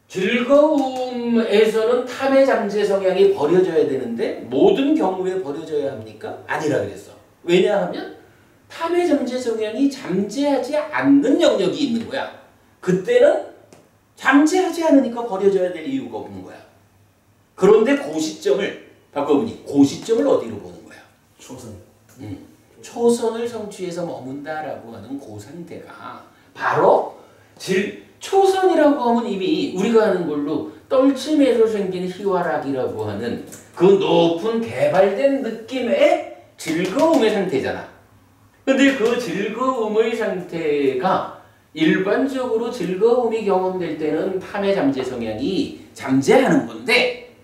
즐거움에서는 탐의 잠재 성향이 버려져야 되는데 모든 경우에 버려져야 합니까? 아니라 그랬어. 왜냐하면 탐의 잠재 성향이 잠재하지 않는 영역이 있는 거야. 그때는 잠재하지 않으니까 버려져야 될 이유가 없는 거야. 그런데 그 시점을 바꿔보니 그 시점을 어디로 보는 거야?
초선.
초선을 성취해서 머문다라고 하는 그 상태가 바로 초선이라고 하면 이미 우리가 아는 걸로 떨침에서 생긴 희화락이라고 하는 그 높은 개발된 느낌의 즐거움의 상태잖아. 근데 그 즐거움의 상태가 일반적으로 즐거움이 경험될 때는 탐의 잠재 성향이 잠재하는 건데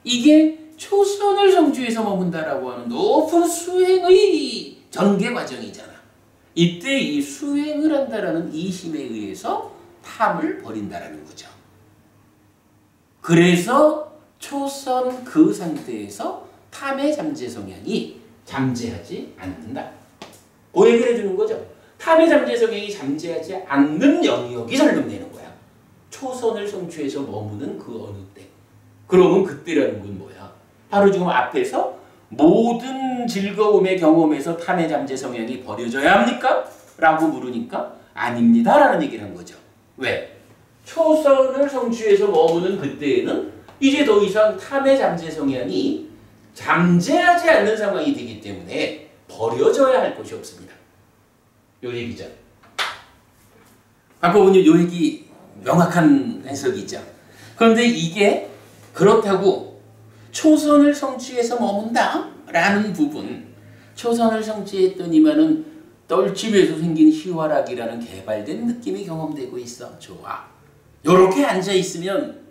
이게 초선을 성취해서 머문다라고 하는 높은 수행의 전개 과정이잖아. 이때 이 수행을 한다라는 이 힘에 의해서 탐을 버린다라는 거죠. 그래서 초선 그 상태에서 탐의 잠재 성향이 잠재하지 않는다. 그 얘기를 해주는 거죠. 탐의 잠재 성향이 잠재하지 않는 영역이 설명되는 거야. 초선을 성취해서 머무는 그 어느 때. 그러면 그때라는 건 뭐야? 바로 지금 앞에서 모든 즐거움의 경험에서 탐의 잠재 성향이 버려져야 합니까? 라고 물으니까 아닙니다 라는 얘기를 한 거죠. 왜? 초선을 성취해서 머무는 그때에는 이제 더 이상 탐의 잠재 성향이 잠재하지 않는 상황이 되기 때문에 버려져야 할 것이 없습니다. 요 얘기죠. 아까 보니 요 얘기 명확한 해석이죠. 그런데 이게 그렇다고 초선을 성취해서 머문다 라는 부분, 초선을 성취했더니만은 떨집에서 생긴 희화락이라는 개발된 느낌이 경험되고 있어. 좋아. 요렇게 앉아있으면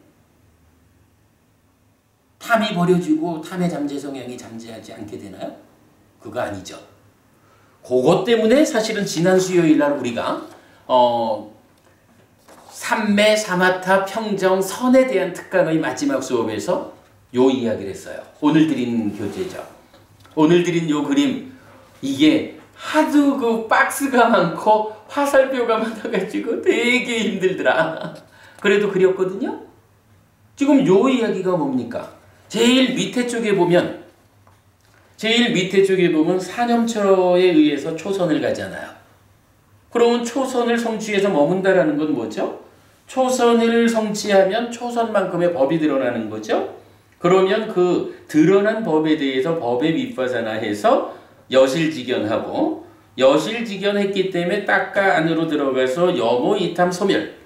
탐이 버려지고 탐의 잠재 성향이 잠재하지 않게 되나요? 그거 아니죠. 그것 때문에 사실은 지난 수요일 날 우리가 삼매, 사마타, 평정, 선에 대한 특강의 마지막 수업에서 요 이야기를 했어요. 오늘 드린 교재죠. 오늘 드린 요 그림, 이게 하도 그 박스가 많고 화살표가 많아가지고 되게 힘들더라. 그래도 그렸거든요. 지금 요 이야기가 뭡니까? 제일 밑에 쪽에 보면 사념처에 의해서 초선을 가잖아요. 그러면 초선을 성취해서 머문다라는 건 뭐죠? 초선을 성취하면 초선만큼의 법이 드러나는 거죠. 그러면 그 드러난 법에 대해서 법의 윗바사나해서 여실직연하고, 여실직연했기 때문에 딱가 안으로 들어가서 여모 이탐 소멸,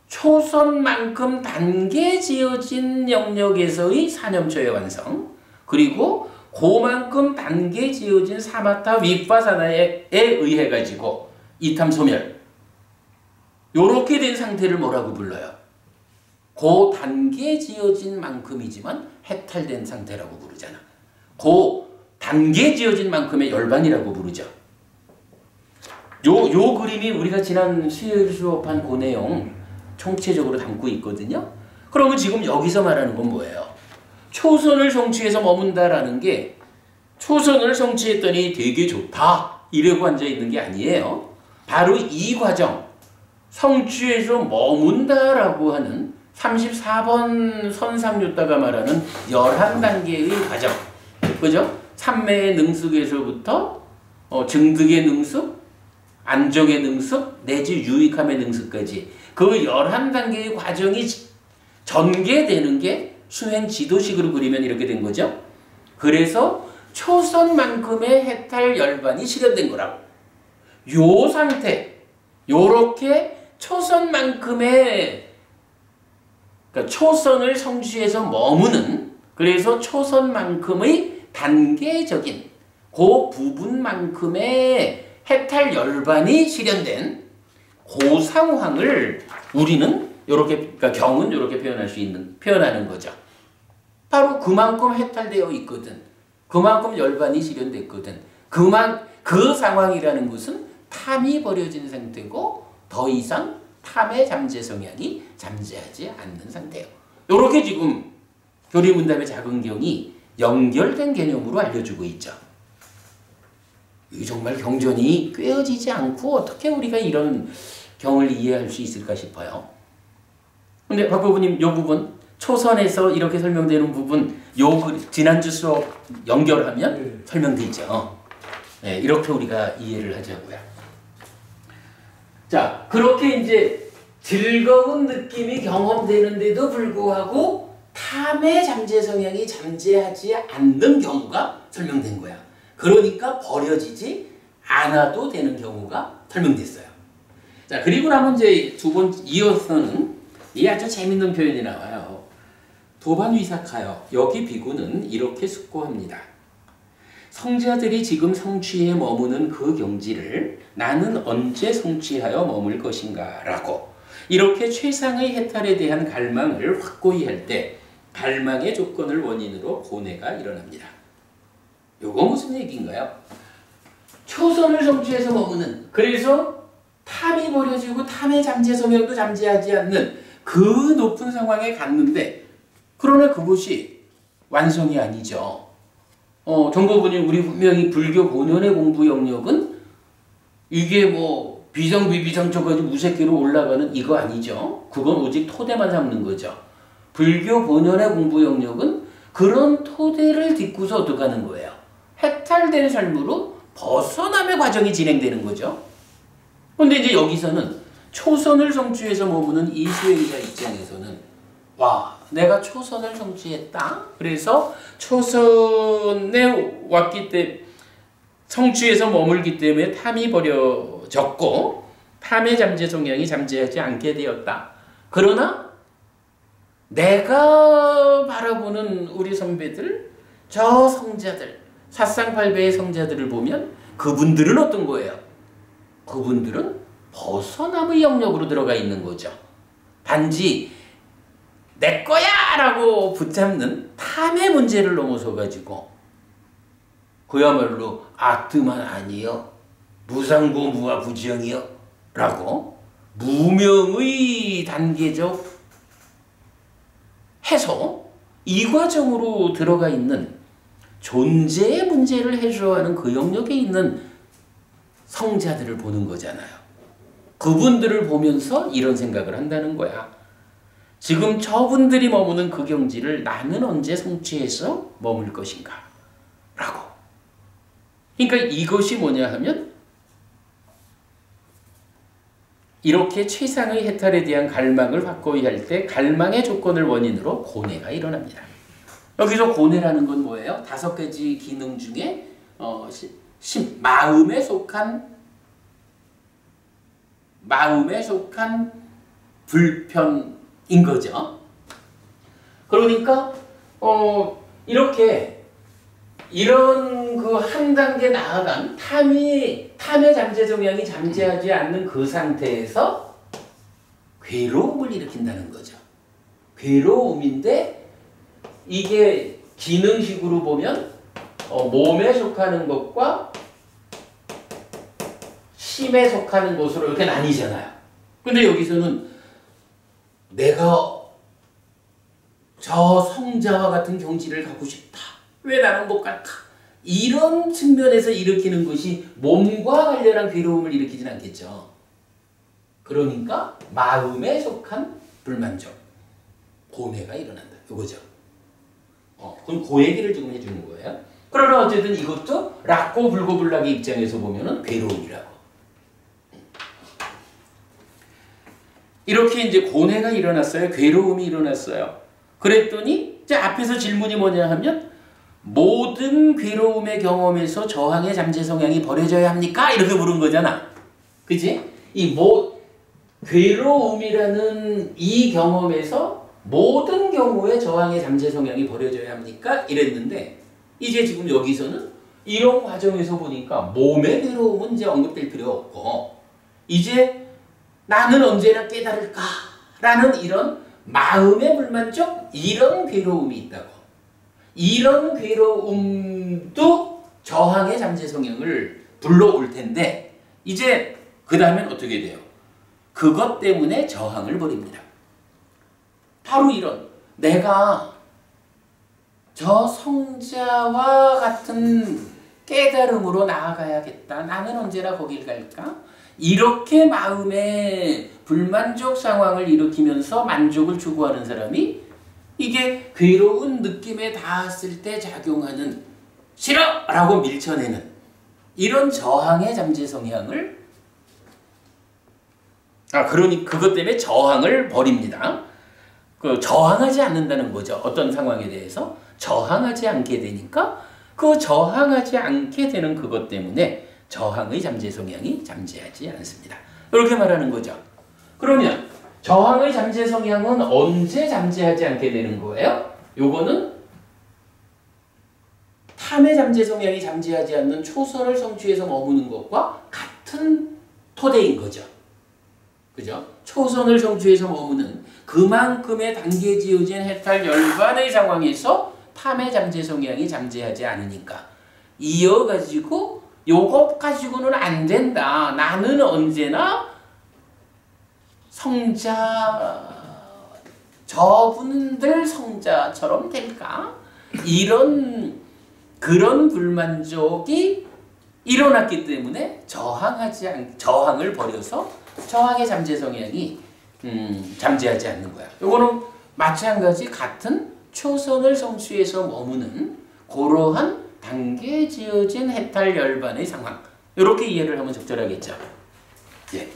초선만큼 단계 지어진 영역에서의 사념처의 완성, 그리고 그만큼 단계 지어진 사마타 윗바사나에 의해 가지고 이탐 소멸, 요렇게 된 상태를 뭐라고 불러요? 그 단계 지어진 만큼이지만 해탈된 상태라고 부르잖아. 그 단계 지어진 만큼의 열반이라고 부르죠. 요 그림이 우리가 지난 수요일 수업한 그 내용 총체적으로 담고 있거든요. 그러면 지금 여기서 말하는 건 뭐예요? 초선을 성취해서 머문다라는 게 초선을 성취했더니 되게 좋다 이러고 앉아있는 게 아니에요. 바로 이 과정, 성취해서 머문다라고 하는 34번 선상요따가 말하는 11단계의 과정, 그죠? 삼매의 능숙에서부터 증득의 능숙, 안정의 능숙, 내지 유익함의 능숙까지 그 11단계의 과정이 전개되는 게 수행 지도식으로 그리면 이렇게 된 거죠. 그래서 초선만큼의 해탈 열반이 실현된 거라고. 요 상태, 요렇게 초선만큼의, 그러니까 초선을 성취해서 머무는, 그래서 초선만큼의 단계적인 그 부분만큼의 해탈 열반이 실현된 그 상황을 우리는 요렇게, 그러니까 경은 요렇게 표현하는 거죠. 바로 그만큼 해탈되어 있거든. 그만큼 열반이 실현됐거든. 그 상황이라는 것은 탐이 버려진 상태고 더 이상 탐의 잠재 성향이 잠재하지 않는 상태예요. 요렇게 지금 교리문답의 작은 경이 연결된 개념으로 알려주고 있죠. 이 정말 경전이 꿰어지지 않고 어떻게 우리가 이런 경을 이해할 수 있을까 싶어요. 근데 박 부부님, 요 부분 초선에서 이렇게 설명되는 부분, 지난주 수업 연결하면 설명되죠. 네, 이렇게 우리가 이해를 하자고요. 자, 그렇게 이제 즐거운 느낌이 경험되는데도 불구하고 탐의 잠재 성향이 잠재하지 않는 경우가 설명된 거야. 그러니까 버려지지 않아도 되는 경우가 설명됐어요. 자, 그리고 나면 이제 두 번 이어서는 이 아주 재밌는 표현이 나와요. 도반위삭하여 여기 비구는 이렇게 숙고합니다. 성자들이 지금 성취에 머무는 그 경지를 나는 언제 성취하여 머물 것인가 라고, 이렇게 최상의 해탈에 대한 갈망을 확고히 할 때 갈망의 조건을 원인으로 고뇌가 일어납니다. 요거 무슨 얘기인가요? 초선을 성취해서 머무는, 그래서 탐이 버려지고 탐의 잠재 성향도 잠재하지 않는 그 높은 상황에 갔는데, 그러나 그것이 완성이 아니죠. 정보분이 우리 분명히 불교 본연의 공부 영역은 이게 뭐 비상비비상처까지 무색기로 올라가는 이거 아니죠. 그건 오직 토대만 삼는 거죠. 불교 본연의 공부 영역은 그런 토대를 딛고서 어떻게 하는 거예요? 해탈된 삶으로 벗어남의 과정이 진행되는 거죠. 그런데 이제 여기서는 초선을 성취해서 머무는 이 수행자 입장에서는 와, 내가 초선을 성취했다. 그래서 초선에 왔기 때문에 성취해서 머물기 때문에 탐이 버려졌고, 탐의 잠재 성향이 잠재하지 않게 되었다. 그러나 내가 바라보는 우리 선배들, 저 성자들, 사상팔배의 성자들을 보면 그분들은 어떤 거예요? 그분들은 벗어남의 영역으로 들어가 있는 거죠. 단지 내 거야! 라고 붙잡는 탐의 문제를 넘어서 가지고 그야말로 아트만 아니요, 무상고 무아부지영이요 라고 무명의 단계적 해소, 이 과정으로 들어가 있는 존재의 문제를 해소하는 그 영역에 있는 성자들을 보는 거잖아요. 그분들을 보면서 이런 생각을 한다는 거야. 지금 저분들이 머무는 그 경지를 나는 언제 성취해서 머물 것인가? 라고. 그러니까 이것이 뭐냐 하면 이렇게 최상의 해탈에 대한 갈망을 확고히 할 때 갈망의 조건을 원인으로 고뇌가 일어납니다. 여기서 고뇌라는 건 뭐예요? 5가지 기능 중에 마음에 속한 불편인 거죠. 그러니까 이렇게 이런 그 한 단계 나아간 탐의 잠재 성향이 잠재하지 않는 그 상태에서 괴로움을 일으킨다는 거죠. 괴로움인데 이게 기능식으로 보면 몸에 속하는 것과 심에 속하는 것으로 이렇게 나뉘잖아요. 근데 여기서는 내가 저 성자와 같은 경지를 가고 싶다. 왜 나는 못 갈까? 이런 측면에서 일으키는 것이 몸과 관련한 괴로움을 일으키진 않겠죠. 그러니까 마음에 속한 불만족, 고뇌가 일어난다. 이거죠. 그럼 그 얘기를 지금 해주는 거예요. 그러나 어쨌든 이것도 락고 불고불락의 입장에서 보면은 괴로움이라고. 이렇게 이제 고뇌가 일어났어요. 괴로움이 일어났어요. 그랬더니 이제 앞에서 질문이 뭐냐 하면 모든 괴로움의 경험에서 저항의 잠재 성향이 버려져야 합니까? 이렇게 물은 거잖아. 그치? 괴로움이라는 이 경험에서 모든 경우에 저항의 잠재 성향이 버려져야 합니까? 이랬는데 이제 지금 여기서는 이런 과정에서 보니까 몸의 괴로움은 이제 언급될 필요 없고 이제 나는 언제나 깨달을까? 라는 이런 마음의 불만족, 이런 괴로움이 있다고. 이런 괴로움도 저항의 잠재 성향을 불러올 텐데 이제 그 다음엔 어떻게 돼요? 그것 때문에 저항을 벌입니다. 바로 이런 내가 저 성자와 같은 깨달음으로 나아가야겠다. 나는 언제나 거길 갈까? 이렇게 마음의 불만족 상황을 일으키면서 만족을 추구하는 사람이 이게 괴로운 느낌에 닿았을 때 작용하는 싫어! 라고 밀쳐내는 이런 저항의 잠재 성향을 그러니 그것 때문에 저항을 벌입니다. 저항하지 않는다는 거죠. 어떤 상황에 대해서 저항하지 않게 되니까 그 저항하지 않게 되는 그것 때문에 저항의 잠재 성향이 잠재하지 않습니다. 이렇게 말하는 거죠. 그러면 저항의 잠재 성향은 언제 잠재하지 않게 되는 거예요? 요거는 탐의 잠재 성향이 잠재하지 않는 초선을 성취해서 머무는 것과 같은 토대인 거죠. 그죠? 초선을 성취해서 머무는 그만큼의 단계 지어진 해탈 열반의 상황에서 탐의 잠재 성향이 잠재하지 않으니까 이어가지고 요것 가지고는 안 된다. 나는 언제나 성자, 저분들 성자처럼 될까? 그런 불만족이 일어났기 때문에 저항을 버려서 저항의 잠재 성향이 잠재하지 않는 거야. 요거는 마찬가지 같은 초선을 성취해서 머무는 그러한 단계 지어진 해탈 열반의 상황. 이렇게 이해를 하면 적절하겠죠. 예.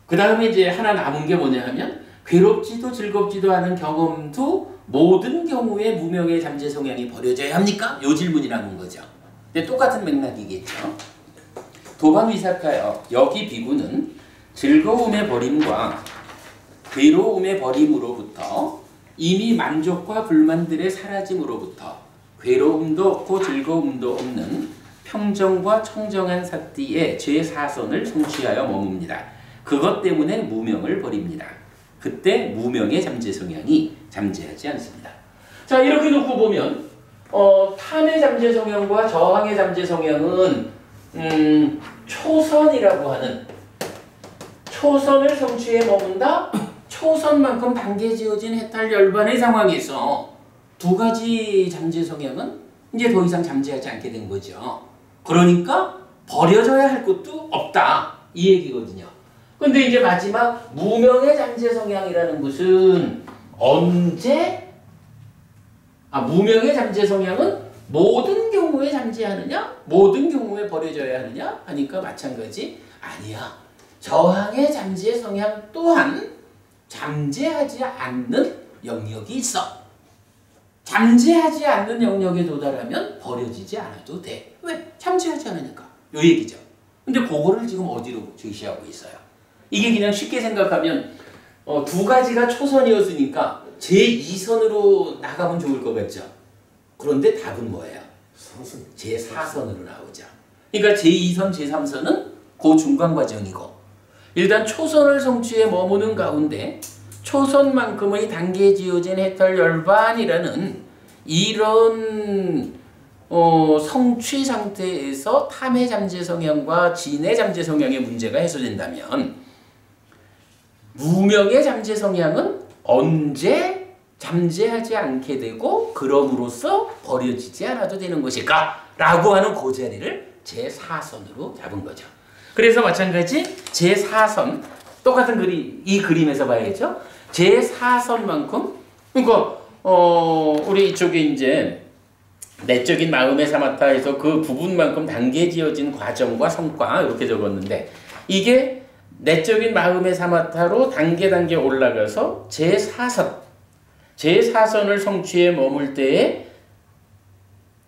그 다음에 이제 하나 남은 게 뭐냐 하면 괴롭지도 즐겁지도 않은 경험도 모든 경우에 무명의 잠재 성향이 버려져야 합니까? 요 질문이 남은 거죠. 근데 똑같은 맥락이겠죠. 도반위사카여 여기 비구는 즐거움의 버림과 괴로움의 버림으로부터 이미 만족과 불만들의 사라짐으로부터 괴로움도 없고 즐거움도 없는 평정과 청정한 사띠의 제4선을 성취하여 머뭅니다. 그것 때문에 무명을 버립니다. 그때 무명의 잠재 성향이 잠재하지 않습니다. 자, 이렇게 놓고 보면 탐의 잠재 성향과 저항의 잠재 성향은 초선이라고 하는 초선을 성취해 머문다. 초선만큼 단계지어진 해탈열반의 상황에서 두 가지 잠재 성향은 이제 더 이상 잠재하지 않게 된 거죠. 그러니까 버려져야 할 것도 없다 이 얘기거든요. 근데 이제 마지막 무명의 잠재 성향이라는 것은 언제 무명의 잠재 성향은 모든 경우에 잠재하느냐? 모든 경우에 버려져야 하느냐? 하니까 마찬가지 아니야. 저항의 잠재 성향 또한 잠재하지 않는 영역이 있어. 잠재하지 않는 영역에 도달하면 버려지지 않아도 돼. 왜? 잠재하지 않으니까. 요 얘기죠. 근데 그거를 지금 어디로 제시하고 있어요? 이게 그냥 쉽게 생각하면 두 가지가 초선이었으니까 제2선으로 나가면 좋을 것 같죠. 그런데 답은 뭐예요? 제4선으로 나오죠. 그러니까 제2선, 제3선은 그 중간 과정이고 일단 초선을 성취해 머무는 가운데 초선만큼의 단계에 지어진 해탈열반이라는 이런 성취 상태에서 탐의 잠재 성향과 진의 잠재 성향의 문제가 해소된다면 무명의 잠재 성향은 언제 잠재하지 않게 되고 그럼으로써 버려지지 않아도 되는 것일까? 라고 하는 그 자리를 제4선으로 잡은 거죠. 그래서 마찬가지 제4선 똑같은 이 그림에서 봐야겠죠. 제4선만큼 그러니까 우리 이쪽에 이제 내적인 마음의 사마타에서 그 부분만큼 단계 지어진 과정과 성과 이렇게 적었는데 이게 내적인 마음의 사마타로 단계 올라가서 제4선을 성취해 머물 때에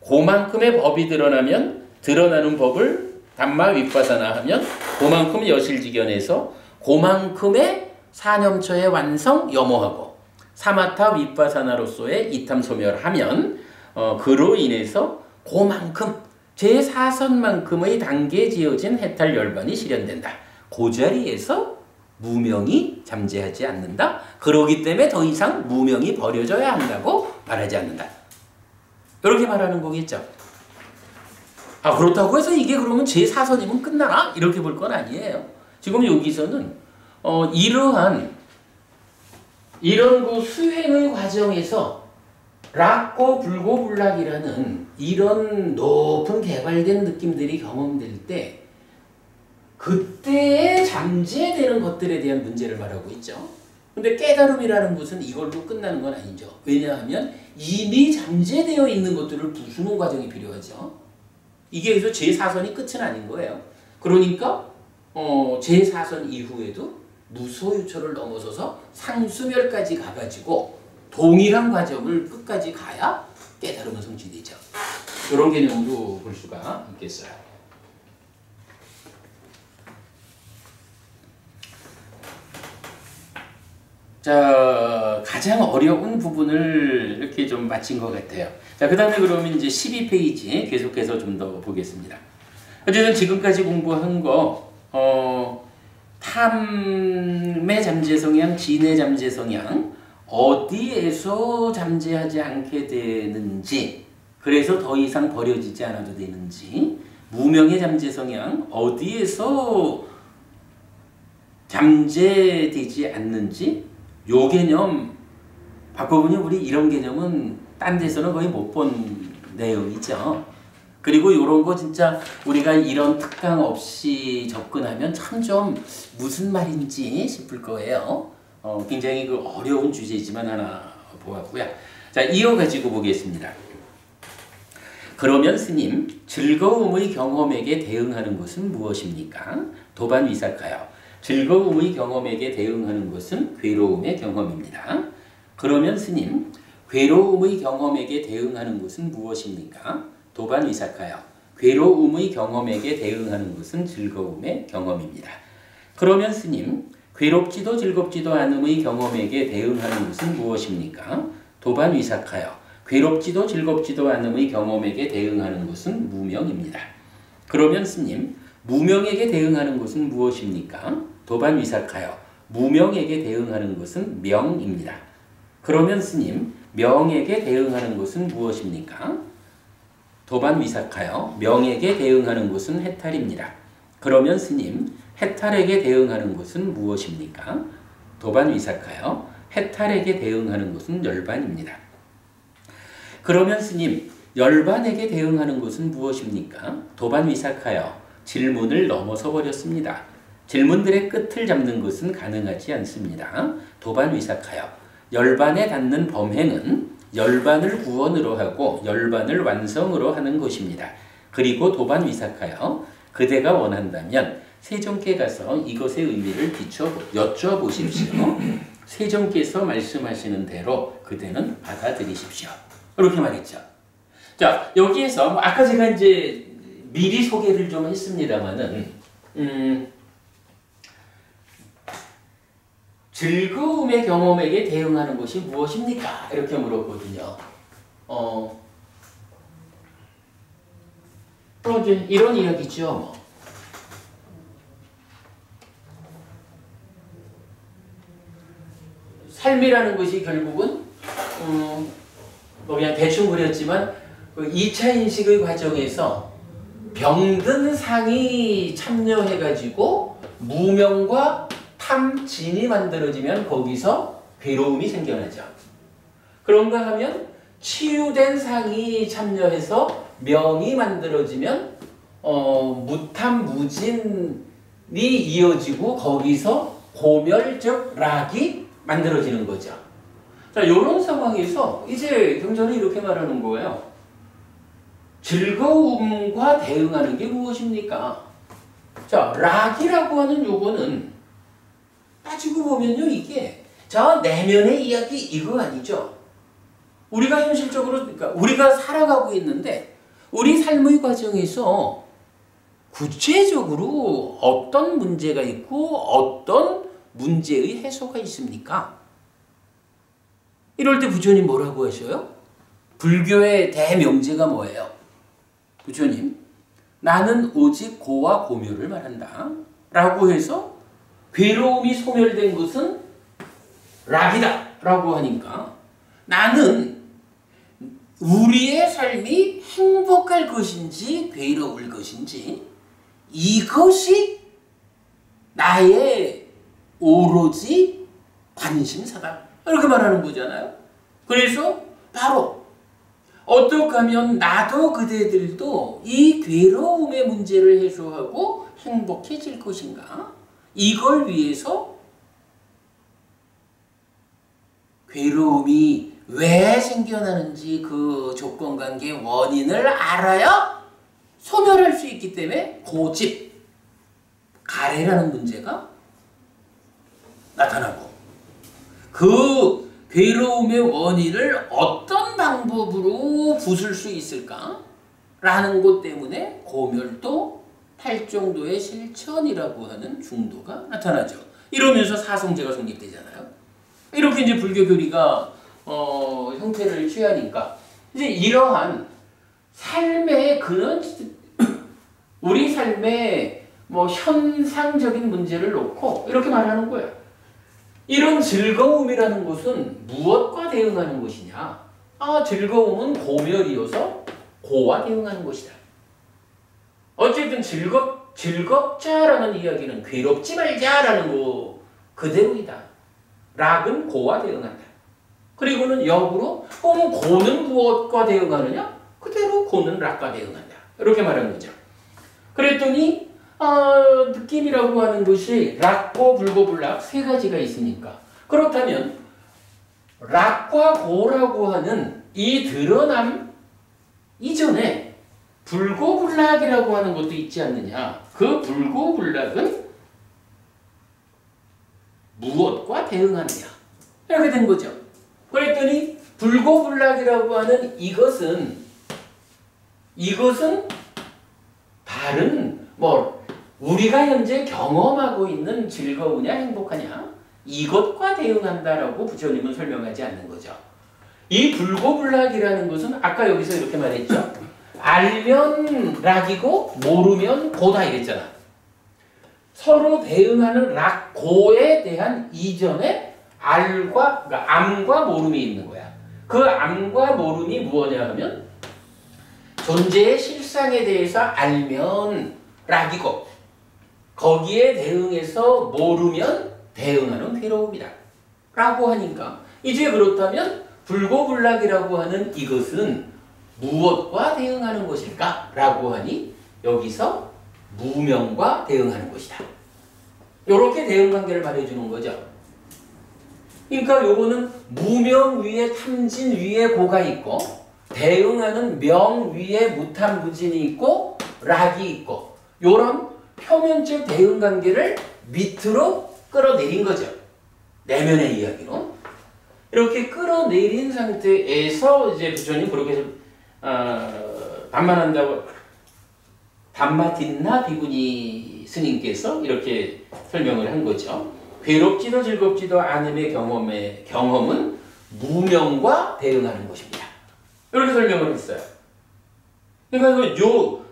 그만큼의 법이 드러나면 드러나는 법을 담마 윗바사나 하면 그만큼 여실지견해서 그만큼의 사념처의 완성 염호하고 사마타 윗바사나로서의 이탐소멸하면 그로 인해서 그만큼 제4선만큼의 단계에 지어진 해탈열반이 실현된다. 그 자리에서 무명이 잠재하지 않는다. 그러기 때문에 더 이상 무명이 버려져야 한다고 말하지 않는다. 이렇게 말하는 거겠죠. 그렇다고 해서 이게 그러면 제4선이면 끝나나? 이렇게 볼 건 아니에요. 지금 여기서는 이런 그 수행의 과정에서 락고 불고불락이라는 이런 높은 개발된 느낌들이 경험될 때 그때에 잠재되는 것들에 대한 문제를 말하고 있죠. 근데 깨달음이라는 것은 이걸로 끝나는 건 아니죠. 왜냐하면 이미 잠재되어 있는 것들을 부수는 과정이 필요하죠. 이게 그래서 제4선이 끝은 아닌 거예요. 그러니까 제4선 이후에도 무소유처를 넘어서서 상수멸까지 가가지고 동일한 과정을 끝까지 가야 깨달음은 성취되죠. 이런 개념으로 볼 수가 있겠어요. 자, 가장 어려운 부분을 이렇게 좀 마친 것 같아요. 자, 그 다음에 그러면 이제 12페이지 계속해서 좀 더 보겠습니다. 어쨌든 지금까지 공부한 거, 탐의 잠재 성향, 진의 잠재 성향, 어디에서 잠재하지 않게 되는지, 그래서 더 이상 버려지지 않아도 되는지, 무명의 잠재 성향, 어디에서 잠재되지 않는지, 요 개념 바꿔보니 우리 이런 개념은 딴 데서는 거의 못 본 내용이죠. 그리고 이런 거 진짜 우리가 이런 특강 없이 접근하면 참 좀 무슨 말인지 싶을 거예요. 굉장히 그 어려운 주제지만 하나 보았고요. 자, 이어가지고 보겠습니다. 그러면 스님, 즐거움의 경험에게 대응하는 것은 무엇입니까? 도반 위사카요. 즐거움의 경험에게 대응하는 것은 괴로움의 경험입니다. 그러면 스님, 괴로움의 경험에게 대응하는 것은 무엇입니까? 도반 위사카요. 괴로움의 경험에게 대응하는 것은 즐거움의 경험입니다. 그러면 스님, 괴롭지도 즐겁지도 않음의 경험에게 대응하는 것은 무엇입니까? 도반 위삭하여 괴롭지도 즐겁지도 않음의 경험에게 대응하는 것은 무명입니다. 그러면 스님, 무명에게 대응하는 것은 무엇입니까? 도반 위삭하여 무명에게 대응하는 것은 명입니다. 그러면 스님, 명에게 대응하는 것은 무엇입니까? 도반 위삭하여 명에게 대응하는 것은 해탈입니다. 그러면 스님, 해탈에게 대응하는 것은 무엇입니까? 도반 위삭하여 해탈에게 대응하는 것은 열반입니다. 그러면 스님, 열반에게 대응하는 것은 무엇입니까? 도반 위삭하여 질문을 넘어서 버렸습니다. 질문들의 끝을 잡는 것은 가능하지 않습니다. 도반 위삭하여 열반에 닿는 범행은 열반을 구원으로 하고 열반을 완성으로 하는 것입니다. 그리고 도반 위삭하여 그대가 원한다면 세종께 가서 이것의 의미를 여쭤보십시오. 세종께서 말씀하시는 대로 그대는 받아들이십시오. 이렇게 말했죠. 자, 여기에서 아까 제가 이제 미리 소개를 좀 했습니다만은 즐거움의 경험에게 대응하는 것이 무엇입니까? 이렇게 물었거든요. 그럼 이제 이런 이야기죠. 뭐. 삶이라는 것이 결국은 뭐 그냥 대충 그렸지만 그 2차 인식의 과정에서 병든 상이 참여해가지고 무명과 탐진이 만들어지면 거기서 괴로움이 생겨나죠. 그런가 하면 치유된 상이 참여해서 명이 만들어지면 무탐 무진이 이어지고 거기서 고멸 즉 락이 만들어지는 거죠. 자, 이런 상황에서 이제 경전이 이렇게 말하는 거예요. 즐거움과 대응하는 게 무엇입니까? 자, 락이라고 하는 요거는 따지고 보면요, 이게 저 내면의 이야기 이거 아니죠. 우리가 현실적으로, 그러니까 우리가 살아가고 있는데 우리 삶의 과정에서 구체적으로 어떤 문제가 있고 어떤 문제의 해소가 있습니까? 이럴 때 부처님 뭐라고 하셔요? 불교의 대명제가 뭐예요? 부처님, 나는 오직 고와 고묘를 말한다 라고 해서 괴로움이 소멸된 것은 락이다 라고 하니까 나는 우리의 삶이 행복할 것인지 괴로울 것인지 이것이 나의 오로지 관심사다 이렇게 말하는 거잖아요. 그래서 바로 어떻게 하면 나도 그대들도 이 괴로움의 문제를 해소하고 행복해질 것인가? 이걸 위해서 괴로움이 왜 생겨나는지 그 조건관계 원인을 알아야 소멸할 수 있기 때문에 고집, 가래라는 문제가 나타나고 그 괴로움의 원인을 어떤 방법으로 부술 수 있을까? 라는 것 때문에 고멸도 팔정도의 실천이라고 하는 중도가 나타나죠. 이러면서 사성제가 성립되잖아요. 이렇게 이제 불교 교리가 형태를 취하니까 이제 이러한 삶의 그런 우리 삶의 뭐 현상적인 문제를 놓고 이렇게 말하는 거예요. 이런 즐거움이라는 것은 무엇과 대응하는 것이냐? 아, 즐거움은 고멸이어서 고와 대응하는 것이다. 어쨌든 즐겁자라는 이야기는 괴롭지 말자라는 거 그대로이다. 락은 고와 대응한다. 그리고는 역으로 그럼 고는 무엇과 대응하느냐? 그대로 고는 락과 대응한다. 이렇게 말하는 거죠. 그랬더니 느낌이라고 하는 것이 락고 불고불락 세 가지가 있으니까 그렇다면 락과 고라고 하는 이 드러남 이전에 불고불락이라고 하는 것도 있지 않느냐. 그 불고불락은 무엇과 대응하느냐 이렇게 된 거죠. 그랬더니 불고불락이라고 하는 이것은 달은 뭐 우리가 현재 경험하고 있는 즐거우냐 행복하냐 이것과 대응한다라고 부처님은 설명하지 않는 거죠. 이 불고불락이라는 것은 아까 여기서 이렇게 말했죠. 알면 락이고 모르면 고다 이랬잖아. 서로 대응하는 락, 고에 대한 이전에 알과, 그러니까 암과 모름이 있는 거야. 그 암과 모름이 무엇이냐 하면 존재의 실상에 대해서 알면 락이고 거기에 대응해서 모르면 대응하는 괴로움이다. 라고 하니까 이제 그렇다면 불고불락이라고 하는 이것은 무엇과 대응하는 것일까? 라고 하니 여기서 무명과 대응하는 것이다. 이렇게 대응관계를 말해주는 거죠. 그러니까 요거는 무명 위에 탐진 위에 고가 있고 대응하는 명 위에 무탐무진이 있고 락이 있고 요런 표면적 대응관계를 밑으로 끌어내린 거죠. 내면의 이야기로. 이렇게 끌어내린 상태에서 이제 부처님 그렇게 반만한다고 담마틴나 비구니 스님께서 이렇게 설명을 한 거죠. 괴롭지도 즐겁지도 않음의 경험은 무명과 대응하는 것입니다. 이렇게 설명을 했어요. 그러니까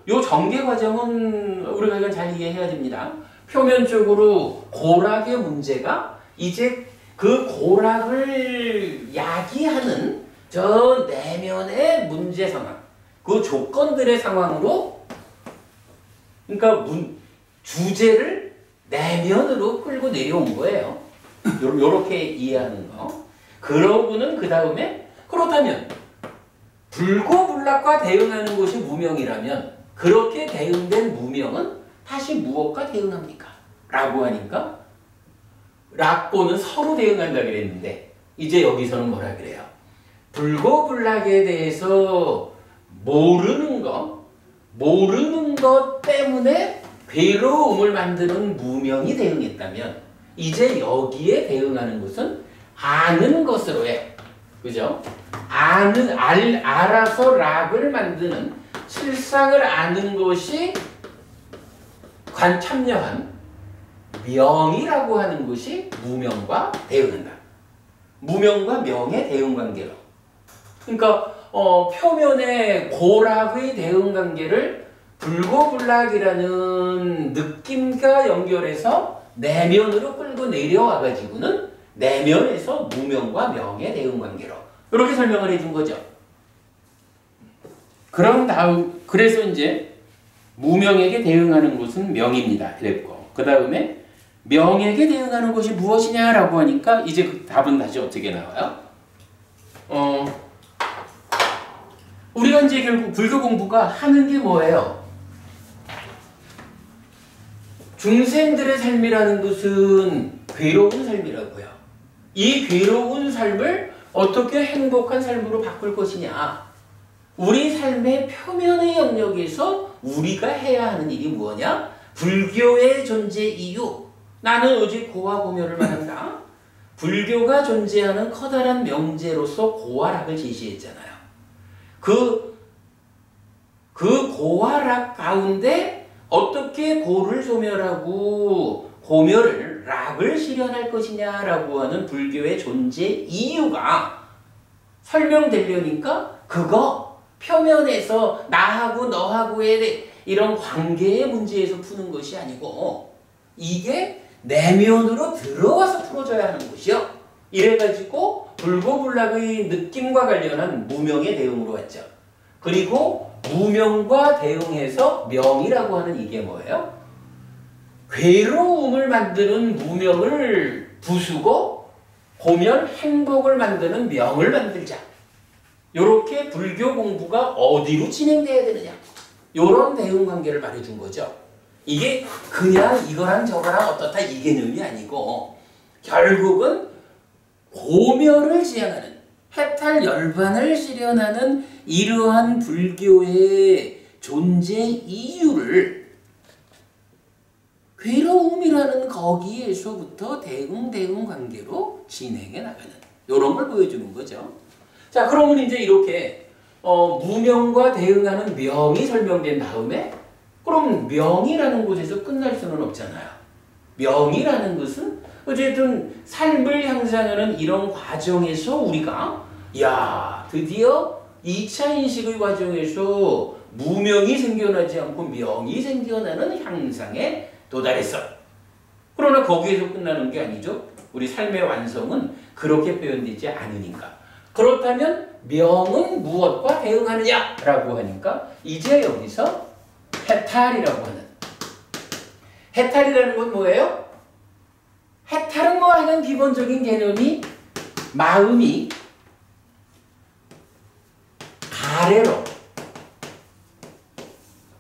요 전개 과정은 우리가 이건 잘 이해해야 됩니다. 표면적으로 고락의 문제가 이제 그 고락을 야기하는 저 내면의 문제 상황, 그 조건들의 상황으로 그러니까 주제를 내면으로 끌고 내려온 거예요. 요렇게 이해하는 거. 그러고는 그 다음에 그렇다면 불고불락과 대응하는 것이 무명이라면 그렇게 대응된 무명은 다시 무엇과 대응합니까? 라고 하니까 락고는 서로 대응한다 그랬는데 이제 여기서는 뭐라 그래요? 불고불락에 대해서 모르는 것 때문에 괴로움을 만드는 무명이 대응했다면 이제 여기에 대응하는 것은 아는 것으로 해요. 그죠? 알아서 락을 만드는 실상을 아는 것이 참여한 명이라고 하는 것이 무명과 대응한다. 무명과 명의 대응관계로. 그러니까 표면의 고락의 대응관계를 불고불락이라는 느낌과 연결해서 내면으로 끌고 내려와가지고는 내면에서 무명과 명의 대응관계로 이렇게 설명을 해준 거죠. 그런 다음 그래서 이제 무명에게 대응하는 것은 명입니다. 그랬고 그 다음에 명에게 대응하는 것이 무엇이냐라고 하니까 이제 그 답은 다시 어떻게 나와요? 우리가 이제 결국 불교 공부가 하는 게 뭐예요? 중생들의 삶이라는 것은 괴로운 삶이라고요. 이 괴로운 삶을 어떻게 행복한 삶으로 바꿀 것이냐. 우리 삶의 표면의 영역에서 우리가 해야 하는 일이 뭐냐? 불교의 존재 이유. 나는 오직 고와 고멸을 말한다. 불교가 존재하는 커다란 명제로서 고와락을 제시했잖아요. 그 고와락 가운데 어떻게 고를 소멸하고 고멸을 락을 실현할 것이냐라고 하는 불교의 존재 이유가 설명되려니까 그거 표면에서 나하고 너하고의 이런 관계의 문제에서 푸는 것이 아니고 이게 내면으로 들어와서 풀어져야 하는 것이요. 이래가지고 불고불락의 느낌과 관련한 무명의 대응으로 왔죠. 그리고 무명과 대응해서 명이라고 하는 이게 뭐예요? 괴로움을 만드는 무명을 부수고 고멸 행복을 만드는 명을 만들자. 요렇게 불교 공부가 어디로 진행돼야 되느냐. 요런 대응관계를 말해준 거죠. 이게 그냥 이거랑 저거랑 어떻다 이 개념이 아니고 결국은 고멸을 지향하는 해탈 열반을 실현하는 이러한 불교의 존재 이유를 괴로움이라는 거기에서부터 대응 관계로 진행해 나가는 이런 걸 보여주는 거죠. 자, 그러면 이제 이렇게 무명과 대응하는 명이 설명된 다음에 그럼 명이라는 곳에서 끝날 수는 없잖아요. 명이라는 것은 어쨌든 삶을 향상하는 이런 과정에서 우리가 야 드디어 2차 인식의 과정에서 무명이 생겨나지 않고 명이 생겨나는 향상에 도달했어. 그러나 거기에서 끝나는 게 아니죠. 우리 삶의 완성은 그렇게 표현되지 않으니까. 그렇다면 명은 무엇과 대응하느냐라고 하니까 이제 여기서 해탈이라고 하는, 해탈이라는 건 뭐예요? 해탈은 뭐 하는 기본적인 개념이 마음이 가래로,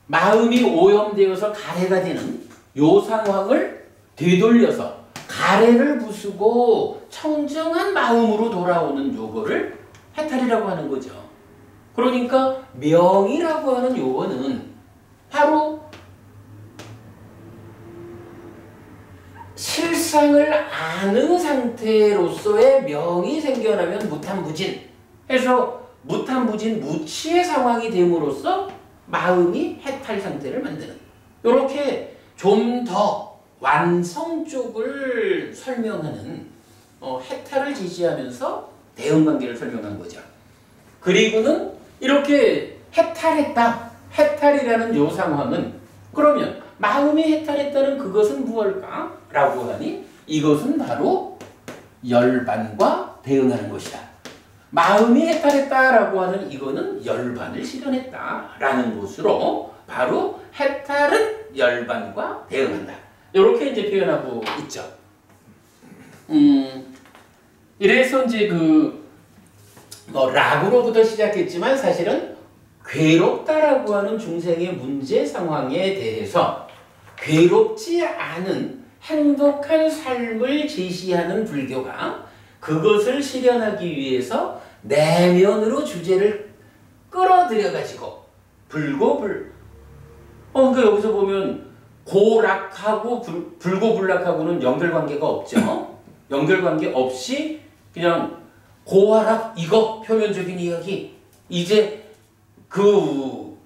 마음이 오염되어서 가래가 되는 요 상황을 되돌려서 가래를 부수고 청정한 마음으로 돌아오는 요거를 해탈이라고 하는 거죠. 그러니까 명이라고 하는 요거는 바로 실상을 아는 상태로서의 명이 생겨나면 무탐무진 해서 무탐무진 무치의 상황이 됨으로써 마음이 해탈 상태를 만드는, 이렇게 좀 더 완성 쪽을 설명하는 해탈을 지지하면서 대응관계를 설명한 거죠. 그리고는 이렇게 해탈했다, 해탈이라는 요 상황은 그러면 마음이 해탈했다는 그것은 무엇일까? 라고 하니 이것은 바로 열반과 대응하는 것이다. 마음이 해탈했다라고 하는 이거는 열반을 실현했다라는 것으로 바로 해탈은 열반과 대응한다. 이렇게 이제 표현하고 있죠. 이래서 이제 락으로부터 시작했지만 사실은 괴롭다라고 하는 중생의 문제 상황에 대해서 괴롭지 않은 행복한 삶을 제시하는 불교가 그것을 실현하기 위해서 내면으로 주제를 끌어들여가지고 그러니까 여기서 보면 고락하고 불고불락하고는 연결관계가 없죠. 연결관계 없이 그냥 고하락 이거 표면적인 이야기. 이제 그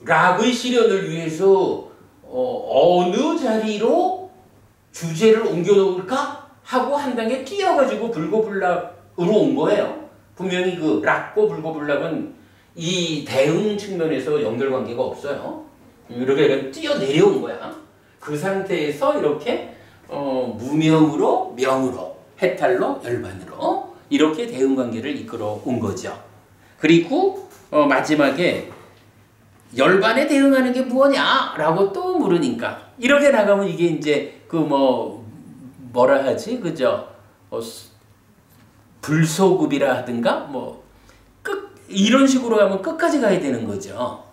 락의 실현을 위해서 어느 자리로 주제를 옮겨 놓을까 하고 한 단계 뛰어가지고 불고불락으로 온 거예요. 분명히 그 락고 불고불락은 이 대응 측면에서 연결관계가 없어요. 이렇게 뛰어내려온 거야. 그 상태에서 이렇게 무명으로 명으로 해탈로 열반으로 이렇게 대응관계를 이끌어 온 거죠. 그리고 마지막에 열반에 대응하는 게 뭐냐라고 또 물으니까 이렇게 나가면 이게 이제 뭐라 하지 그죠? 불소급이라 하든가 이런 식으로 가면 끝까지 가야 되는 거죠.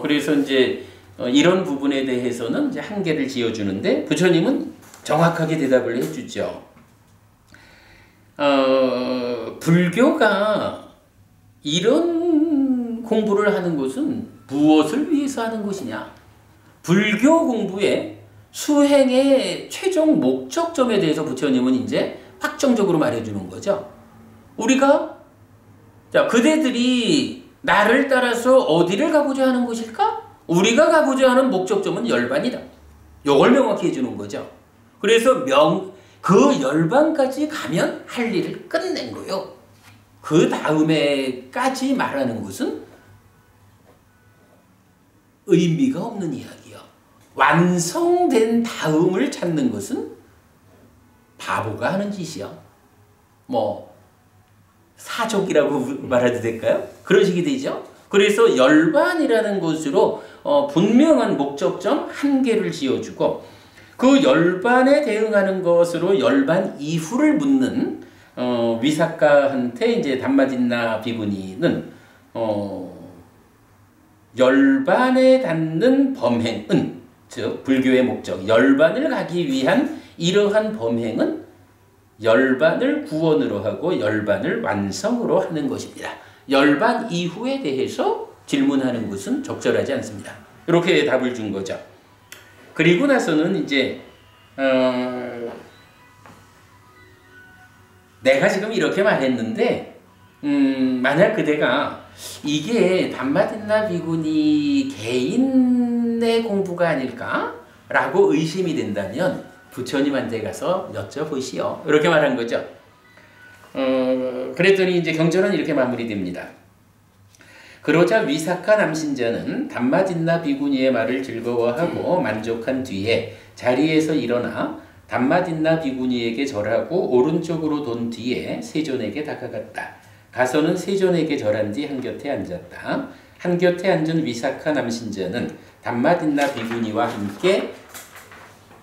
그래서 이제 이런 부분에 대해서는 이제 한계를 지어주는데 부처님은 정확하게 대답을 해주죠. 불교가 이런 공부를 하는 것은 무엇을 위해서 하는 것이냐? 불교 공부의 수행의 최종 목적점에 대해서 부처님은 이제 확정적으로 말해주는 거죠. 우리가 그대들이 나를 따라서 어디를 가고자 하는 것일까? 우리가 가고자 하는 목적점은 열반이다. 이걸 명확히 해주는 거죠. 그래서 그 열반까지 가면 할 일을 끝낸 거요. 그 다음에까지 말하는 것은 의미가 없는 이야기요. 완성된 다음을 찾는 것은 바보가 하는 짓이요. 사족이라고 말해도 될까요? 그런 식이 되죠. 그래서 열반이라는 것으로 분명한 목적점 한계를 지어주고 그 열반에 대응하는 것으로 열반 이후를 묻는 위사카한테 이제 담마진나 비구니는 열반에 닿는 범행은 즉 불교의 목적 열반을 가기 위한 이러한 범행은 열반을 구원으로 하고 열반을 완성으로 하는 것입니다. 열반 이후에 대해서 질문하는 것은 적절하지 않습니다. 이렇게 답을 준 거죠. 그리고 나서는 이제 내가 지금 이렇게 말했는데 만약 그대가 이게 담마딘나 비구니 개인의 공부가 아닐까라고 의심이 된다면 부처님한테 가서 여쭤보시오. 이렇게 말한 거죠. 그랬더니 이제 경전은 이렇게 마무리됩니다. 그러자 위사카 남신자는 담마딘나 비구니의 말을 즐거워하고 만족한 뒤에 자리에서 일어나 담마딘나 비구니에게 절하고 오른쪽으로 돈 뒤에 세존에게 다가갔다. 가서는 세존에게 절한 뒤 한곁에 앉았다. 한곁에 앉은 위사카 남신자는 담마딘나 비구니와 함께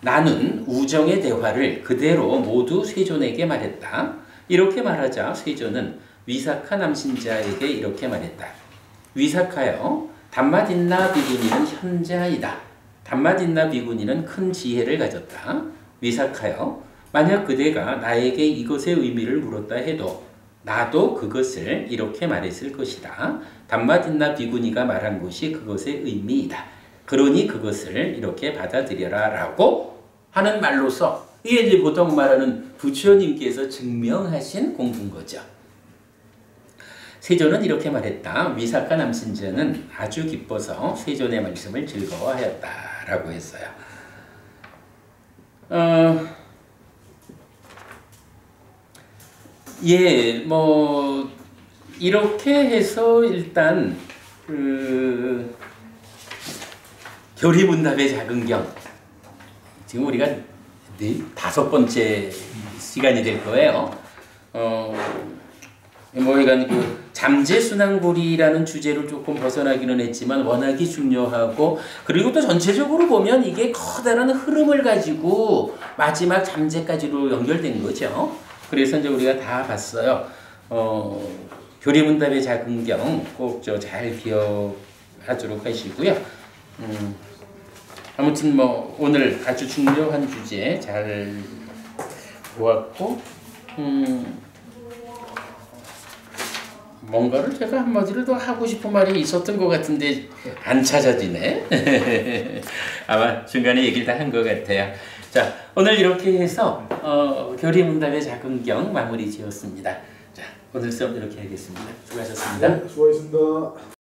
나눈 우정의 대화를 그대로 모두 세존에게 말했다. 이렇게 말하자 세존은 위사카 남신자에게 이렇게 말했다. 위사카여, 담마딘나 비구니는 현자이다. 담마딘나 비구니는 큰 지혜를 가졌다. 위사카여, 만약 그대가 나에게 이것의 의미를 물었다 해도 나도 그것을 이렇게 말했을 것이다. 담마딘나 비구니가 말한 것이 그것의 의미이다. 그러니 그것을 이렇게 받아들여라 라고 하는 말로서 이게 이제 보통 말하는 부처님께서 증명하신 공부인 거죠. 세존은 이렇게 말했다. 위사카 남신자는 아주 기뻐서 세존의 말씀을 즐거워하였다라고 했어요. 예, 뭐 이렇게 해서 일단 교리문답의 작은경 지금 우리가 5번째 시간이 될 거예요. 뭐 이건 그 잠재순환고리라는 주제를 조금 벗어나기는 했지만 워낙이 중요하고 그리고 또 전체적으로 보면 이게 커다란 흐름을 가지고 마지막 잠재까지로 연결된 거죠. 그래서 이제 우리가 다 봤어요. 교리문답의 작은경 꼭 잘 기억하도록 하시고요. 아무튼 뭐 오늘 아주 중요한 주제 잘 보았고 뭔가를 제가 한마디를 더 하고 싶은 말이 있었던 것 같은데 안 찾아지네. 아마 중간에 얘기를 다 한 것 같아요. 자, 오늘 이렇게 해서 교리문답의 작은경 마무리 지었습니다. 자, 오늘 수업 이렇게 하겠습니다. 수고하셨습니다.
네, 수고하셨습니다.